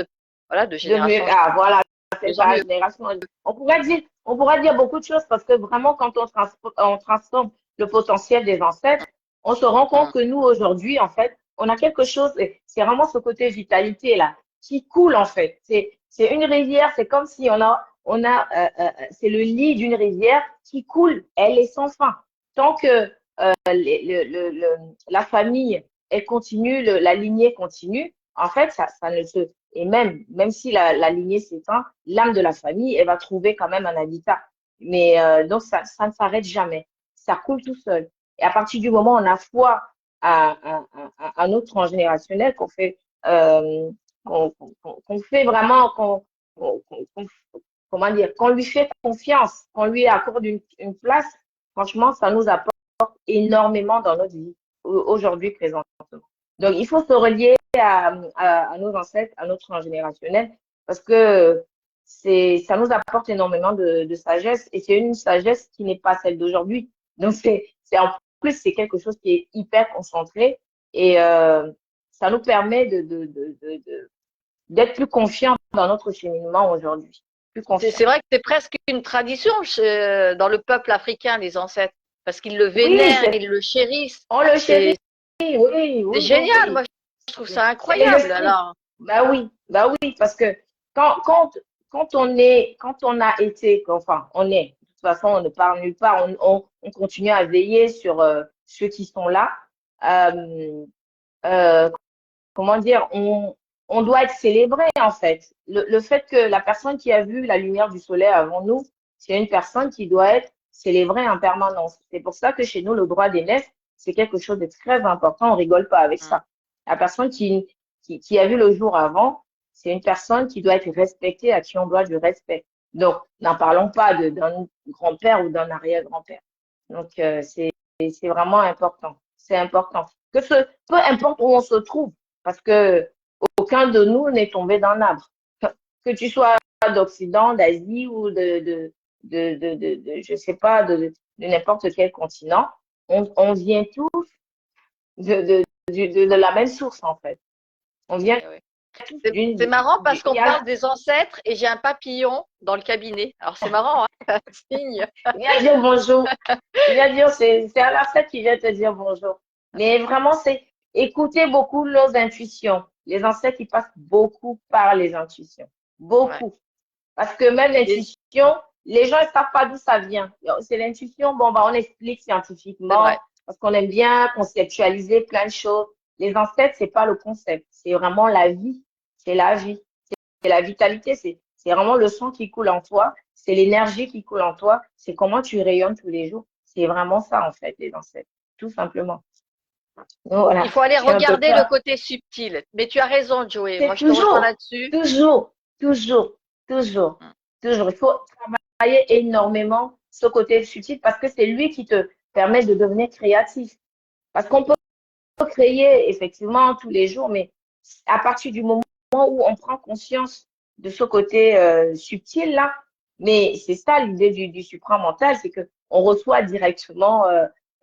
voilà, de génération en Voilà, c'est tant par mieux. génération. On pourrait dire beaucoup de choses parce que vraiment, quand on transforme le potentiel des ancêtres, on se rend compte Hum, que nous, aujourd'hui, en fait, on a quelque chose, et c'est vraiment ce côté vitalité là, qui coule en fait. C'est une rivière, c'est comme si c'est le lit d'une rivière qui coule, elle est sans fin. Tant que la famille, elle continue, la lignée continue, en fait, ça ne se, et même si la lignée s'éteint, l'âme de la famille, elle va trouver quand même un habitat. Mais donc, ça ne s'arrête jamais. Ça coule tout seul. Et à partir du moment où on a foi à notre transgénérationnel, qu'on fait vraiment, comment dire, qu'on lui fait confiance, qu'on lui accorde une place, franchement, ça nous apporte énormément dans notre vie aujourd'hui présentement. Donc, il faut se relier à nos ancêtres, à notre transgénérationnel, parce que ça nous apporte énormément de sagesse et c'est une sagesse qui n'est pas celle d'aujourd'hui. Donc, en plus, c'est quelque chose qui est hyper concentré et ça nous permet d'être plus confiants dans notre cheminement aujourd'hui. Plus confiants. C'est vrai que c'est presque une tradition dans le peuple africain, les ancêtres, parce qu'ils le Oui, vénèrent, ils le chérissent. on le chérit. C'est Oui, oui, c'est oui, génial, oui. moi je trouve ça C'est les incroyable. esprits. Alors, Bah oui, parce que quand, quand, quand on a été, enfin, de toute façon, on ne part nulle part, on continue à veiller sur ceux qui sont là. Euh, euh, comment dire, on doit être célébré en fait. Le fait que la personne qui a vu la lumière du soleil avant nous, c'est une personne qui doit être célébrée en permanence. C'est pour ça que chez nous, le droit d'aînesse, c'est quelque chose de très important. On rigole pas avec ça. La personne qui a vu le jour avant, c'est une personne qui doit être respectée, à qui on doit du respect. Donc, n'en parlons pas d'un grand-père ou d'un arrière-grand-père. Donc, c'est vraiment important. C'est important. Peu importe où on se trouve, parce que aucun de nous n'est tombé dans l'arbre. Que tu sois d'Occident, d'Asie ou je sais pas, de n'importe quel continent, on vient tous de la même source, en fait. On vient eh oui. tous C'est marrant parce il qu'on y a, parle des ancêtres et j'ai un papillon dans le cabinet. Alors c'est marrant, hein, un signe. il vient dire bonjour. Il vient dire, c'est à la fête qui vient te dire bonjour. Mais vraiment, c'est écouter beaucoup nos intuitions. Les ancêtres, ils passent beaucoup par les intuitions. Ouais. Beaucoup. Parce que même Et l'intuition, les gens ne savent pas d'où ça vient. C'est l'intuition, bon, bah, on explique c'est scientifiquement, vrai. parce qu'on aime bien conceptualiser plein de choses. Les ancêtres, c'est pas le concept, c'est vraiment la vie. C'est la vie. C'est la vitalité, c'est vraiment le sang qui coule en toi, c'est l'énergie qui coule en toi, c'est comment tu rayonnes tous les jours. C'est vraiment ça, en fait, les ancêtres, tout simplement. Donc, voilà, Il faut aller c'est un peu regarder le ça. côté subtil. Mais tu as raison, Joey. C'est Moi, je te rejoins toujours, là-dessus. toujours, toujours, toujours, toujours. Il faut travailler énormément ce côté subtil parce que c'est lui qui te permet de devenir créatif. Parce qu'on peut créer effectivement tous les jours, mais à partir du moment où on prend conscience de ce côté subtil là, mais c'est ça l'idée du supramental, c'est que on reçoit directement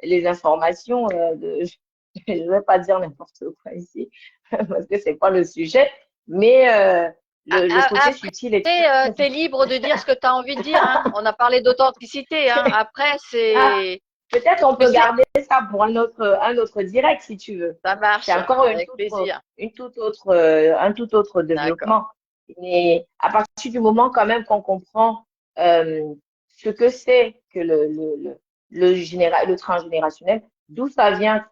les informations je ne vais pas dire n'importe quoi ici parce que c'est pas le sujet, mais le côté Après, subtil est très très tu es libre de dire ce que tu as envie de dire. Hein. On a parlé d'authenticité. Hein. Après, ah, c'est. peut-être on Tu peut sais, garder ça pour un autre direct si tu veux. ça C'est marche. encore Avec plaisir. un tout autre D'accord. développement. Mais à partir du moment quand même qu'on comprend ce que c'est que le transgénérationnel, d'où ça vient,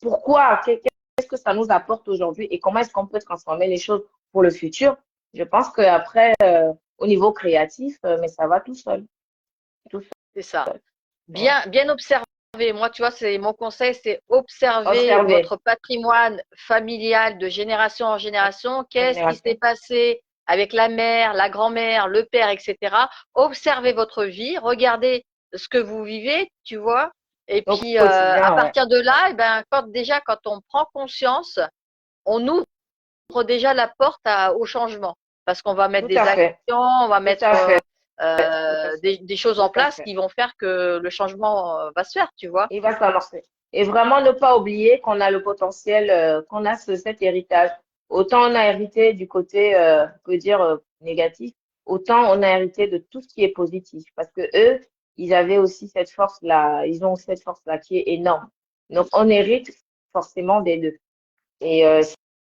pourquoi, qu'est-ce que ça nous apporte aujourd'hui et comment est-ce qu'on peut transformer les choses pour le futur, je pense qu'après, au niveau créatif, mais ça va tout seul. Tout seul. C'est ça. Ouais. Bien observé. Moi, tu vois, c'est mon conseil, c'est observer Observer. votre patrimoine familial de génération en génération. Qu'est-ce qui s'est Génération. passé avec la mère, la grand-mère, le père, etc. Observez votre vie, regardez ce que vous vivez, tu vois. Et Au puis, à quotidien, ouais. partir de là, eh ben, quand on prend conscience, on ouvre déjà la porte au changement. Parce qu'on va mettre Tout des à actions, fait. on va Tout mettre à fait. Tout à fait. des choses en Tout à place fait. qui vont faire que le changement va se faire, tu vois. Il va s'amorcer. Et vraiment ne pas oublier qu'on a le potentiel, cet héritage. Autant on a hérité du côté, on peut dire, négatif, autant on a hérité de tout ce qui est positif. Parce que eux, ils avaient aussi cette force-là, ils ont cette force-là qui est énorme. Donc, on hérite forcément des deux. Et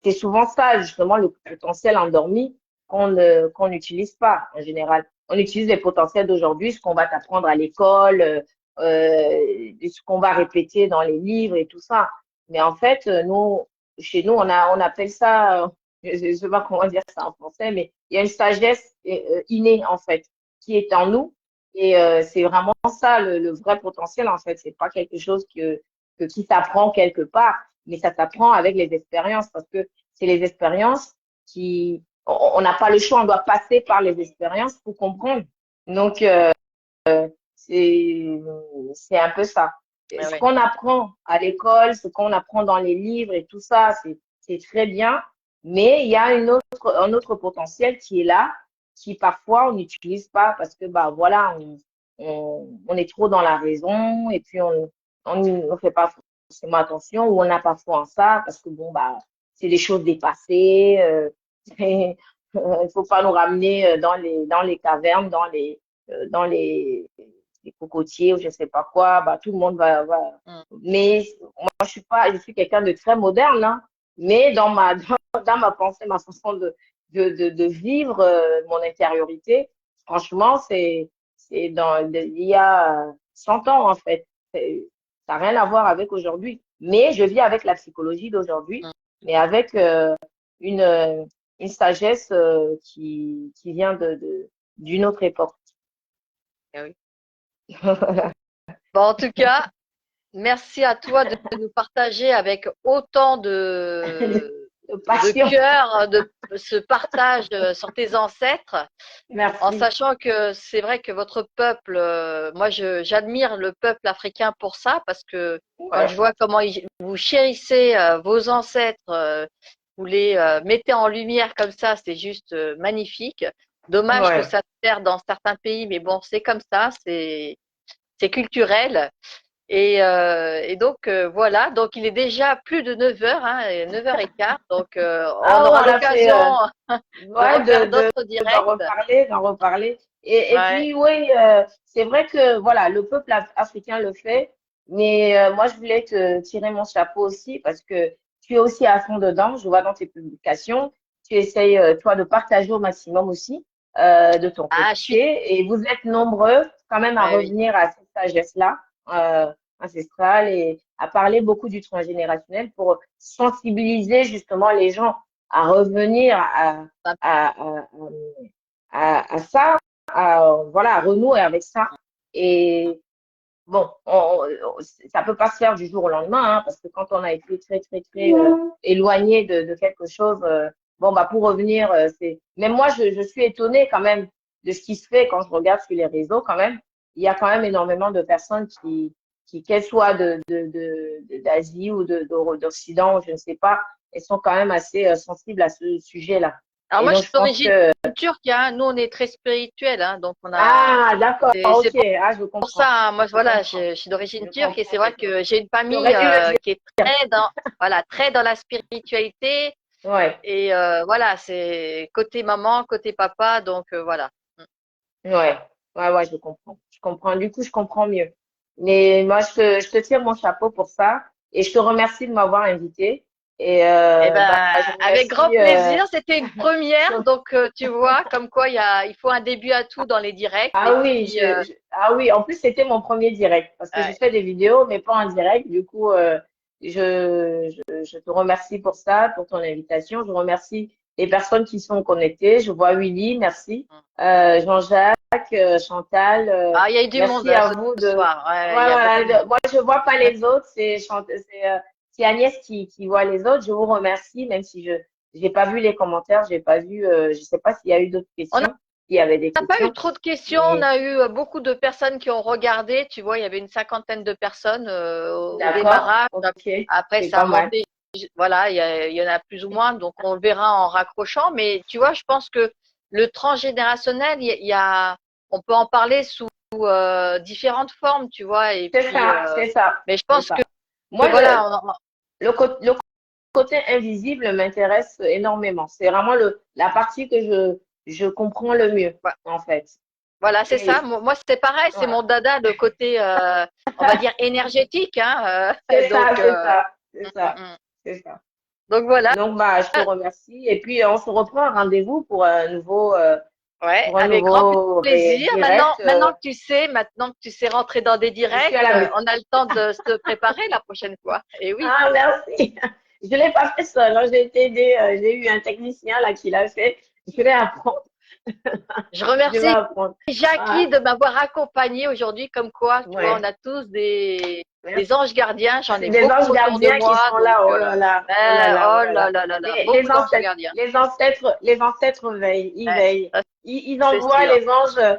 c'est souvent ça, justement, le potentiel endormi qu'on n'utilise pas en général. On utilise les potentiels d'aujourd'hui, ce qu'on va t'apprendre à l'école, ce qu'on va répéter dans les livres et tout ça. Mais en fait, nous, chez nous, on appelle ça, je ne sais pas comment dire ça en français, mais il y a une sagesse innée, en fait, qui est en nous. Et c'est vraiment ça, le vrai potentiel, en fait. C'est pas quelque chose qui s'apprend quelque part, mais ça s'apprend avec les expériences parce que c'est les expériences on n'a pas le choix, on doit passer par les expériences pour comprendre. Donc, c'est, c'est un peu ça. Ouais, Ce ouais. qu'on apprend à l'école, ce qu'on apprend dans les livres et tout ça, c'est très bien, mais il y a un autre potentiel qui est là, qui parfois on n'utilise pas parce que, bah, voilà, on est trop dans la raison et puis on fait pas forcément attention ou on n'a pas foi en ça parce que, bon, bah, c'est des choses dépassées, il faut pas nous ramener dans les cavernes, dans les cocotiers ou je sais pas quoi, bah, tout le monde va. Mm. Mais moi, je suis quelqu'un de très moderne, hein, mais dans ma pensée, ma façon de vivre mon intériorité, franchement, il y a 100 ans, en fait. Ça n'a rien à voir avec aujourd'hui. Mais je vis avec la psychologie d'aujourd'hui, Mm. mais avec une, une sagesse qui vient d'une autre époque. Ah oui. Bon, en tout cas, merci à toi de nous partager avec autant De de passion. cœur, de ce partage sur tes ancêtres, en Merci. sachant que c'est vrai que votre peuple, moi j'admire le peuple africain pour ça, parce que quand Ouais, je vois comment vous chérissez vos ancêtres, vous les mettez en lumière comme ça, c'est juste magnifique. Dommage que ouais. ça se perde dans certains pays, mais bon, c'est comme ça, c'est culturel. Et donc voilà, donc il est déjà plus de 9 heures, hein, 9h15, donc on Ah, aura on a fait, l'occasion de ouais, refaire d'autres directs. d'en reparler. Et Ouais. puis, oui, c'est vrai que, voilà, le peuple africain le fait, mais moi, je voulais te tirer mon chapeau aussi parce que tu es aussi à fond dedans. Je vois dans tes publications, tu essayes, toi, de partager au maximum aussi de ton Ah, je suis. côté. Et vous êtes nombreux quand même à Ouais, oui. revenir à cette sagesse-là ancestrale et à parler beaucoup du transgénérationnel pour sensibiliser justement les gens à revenir à, à, à ça, voilà, à renouer avec ça. Et bon, ça peut pas se faire du jour au lendemain, hein, parce que quand on a été très, très, très éloigné de quelque chose, bon, bah, pour revenir, même moi, je suis étonnée quand même de ce qui se fait quand je regarde sur les réseaux, quand même. Il y a quand même énormément de personnes qu'elles soient d'Asie ou d'Occident, je ne sais pas, elles sont quand même assez sensibles à ce sujet-là. Alors Et moi, je donc, suis je pense d'origine que, turque, hein. Nous, on est très spirituel, hein, donc on a. ah, d'accord, C'est ok, pour ah, je ça, comprends, hein, moi, je voilà, comprends, je suis d'origine je turque et comprends c'est vrai maintenant. que j'ai une famille J'aurais dû le dire. qui est voilà, très dans la spiritualité. Ouais. Et voilà, c'est côté maman, côté papa, donc voilà. Ouais, ouais, je comprends. Je comprends. Du coup, je comprends mieux. Mais moi, je te tire mon chapeau pour ça et je te remercie de m'avoir invité. Et Eh bah, ben, je avec grand remercie. plaisir. C'était une première, donc tu vois, comme quoi il faut un début à tout dans les directs. Et Ah oui, puis, ah oui. En plus, c'était mon premier direct parce que je ouais. fais des vidéos, mais pas en direct. Du coup, je te remercie pour ça, pour ton invitation. Je remercie les personnes qui sont connectées. Je vois Willy, merci. Jean-Jacques, Chantal, Ah, il y a eu du monde merci à ce vous de. soir. Ouais, ouais, il y a beaucoup Voilà, de monde. moi, je vois pas les autres. C'est Agnès qui voit les autres. Je vous remercie, même si je j'ai pas vu les commentaires, j'ai pas vu. Je sais pas s'il y a eu d'autres On questions, s'il y avait des n'a pas eu questions. trop de questions. On Mais a eu beaucoup de personnes qui ont regardé. Tu vois, il y avait une cinquantaine de personnes au d'accord, démarrage. ok, Après, c'est ça a pas mal. monté. Voilà, il y en a plus ou moins. Donc, on le verra en raccrochant. Mais tu vois, je pense que le transgénérationnel, on peut en parler sous différentes formes, tu vois. Et C'est puis, ça, c'est ça, mais je c'est pense que, ça. Moi, voilà, le côté invisible m'intéresse énormément. C'est vraiment la partie que je comprends le mieux, Ouais. en fait. Voilà, c'est Et ça. Moi, c'est pareil, c'est voilà. mon dada, le côté, on va dire, énergétique. Hein, C'est ça, donc, c'est ça, c'est mm, ça, mm. c'est ça. Donc voilà. Donc, bah, je te remercie. Et puis, on se reprend un rendez-vous Ouais, pour un avec grand nouveau plaisir. direct. Maintenant que tu sais rentrer dans des Je suis directs, à la maison. on a le temps de se préparer la prochaine fois. Et oui, Ah, merci. Je ne l'ai pas fait seul, hein. J'ai été aidée. J'ai eu un technicien là qui l'a fait. Je vais apprendre. je Je vais remercie apprendre. Jackie Ah, de m'avoir accompagnée aujourd'hui. Comme quoi, tu vois, on ouais. a tous des Merci. anges gardiens. J'en ai C'est des beaucoup anges autour de gardiens qui moi. sont Donc, là. Oh là là. Oh là là. Oh oh là là là. là là là, Les beaucoup d'anges ancêtres, gardiens. les ancêtres veillent. Ils Ouais, veillent. ça, Ils c'est envoient sûr. les anges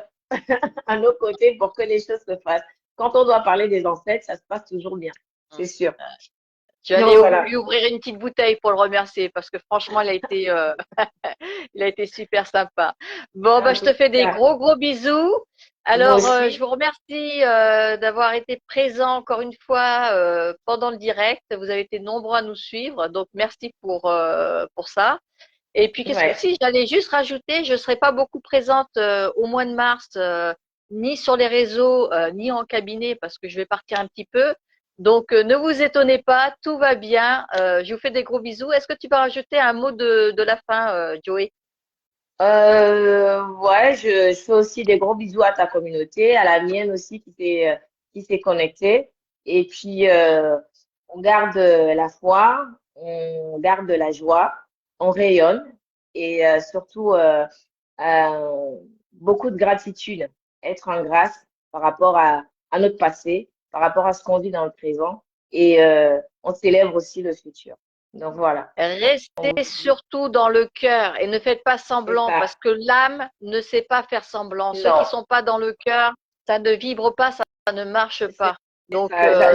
à nos côtés pour que les choses se fassent. Quand on doit parler des ancêtres, ça se passe toujours bien. C'est sûr. Je vais aller Donc voilà. lui ouvrir une petite bouteille pour le remercier parce que franchement, il a été super sympa. Bon, bah, En je tout te fais des cas, gros, gros bisous. moi Alors, je aussi. vous remercie d'avoir été présent encore une fois pendant le direct. Vous avez été nombreux à nous suivre, donc merci pour ça. Et puis, qu'est-ce que Ouais. si j'allais juste rajouter, je ne serai pas beaucoup présente au mois de mars, ni sur les réseaux, ni en cabinet, parce que je vais partir un petit peu. Donc, ne vous étonnez pas, tout va bien. Je vous fais des gros bisous. Est-ce que tu peux rajouter un mot de la fin, Joey? Ouais, je fais aussi des gros bisous à ta communauté, à la mienne aussi qui s'est connectée. Et puis, on garde la foi, on garde la joie, on rayonne et surtout beaucoup de gratitude, être en grâce par rapport à notre passé, par rapport à ce qu'on vit dans le présent et on célèbre aussi le futur. Donc voilà, Restez surtout dans le cœur et ne faites pas c'est semblant ça. parce que l'âme ne sait pas faire semblant. Ceux qui Non. sont pas dans le cœur, ça ne vibre pas, ça ne marche C'est pas. c'est Donc, ça.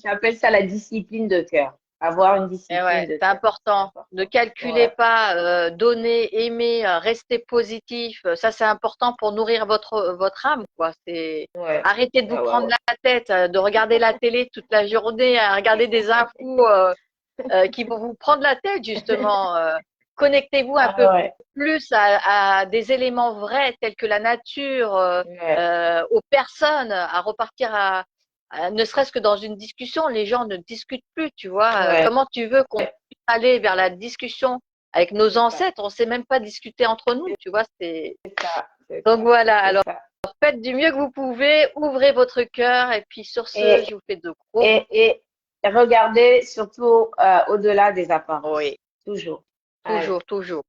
J'appelle ça la discipline de cœur. Avoir une eh discipline ouais, de c'est cœur. C'est important. Ne important. calculez Ouais, pas, donnez, aimez, restez positif. Ça, c'est important pour nourrir votre âme, quoi. C'est ouais, arrêtez de ouais, vous ouais, prendre ouais. la tête, de regarder la télé toute la journée, à regarder des infos qui vont vous prendre la tête, justement. Connectez-vous un peu Ah ouais, plus à des éléments vrais tels que la nature, ouais, aux personnes, à repartir ne serait-ce que dans une discussion, les gens ne discutent plus, tu vois. ouais. Comment tu veux qu'on puisse aller vers la discussion avec nos C'est ça, ancêtres? On ne sait même pas discuter entre nous, tu vois. c'est ça, c'est Donc ça, voilà. c'est Alors ça. faites du mieux que vous pouvez, ouvrez votre cœur et puis sur ce, Et, je vous fais de gros et regardez surtout au-delà des apparences. oui, Toujours. Allez, toujours, toujours.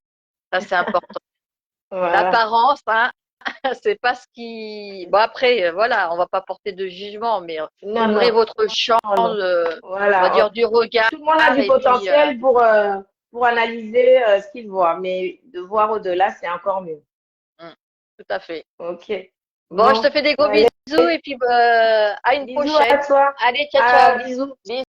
Ça c'est important. voilà. L'apparence, hein, c'est pas ce qui. Bon après, voilà, on va pas porter de jugement, mais Non, ouvrez non, votre champ, non, non. on va Voilà. dire du regard Tout le monde a du et puis potentiel pour analyser ce qu'il voit, mais de voir au-delà, c'est encore mieux. tout à fait. Ok. Bon, je te Bon, fais des gros allez, bisous et puis à une bisous à prochaine. toi. Allez, ciao, Ah, ciao. bisous. Bisous.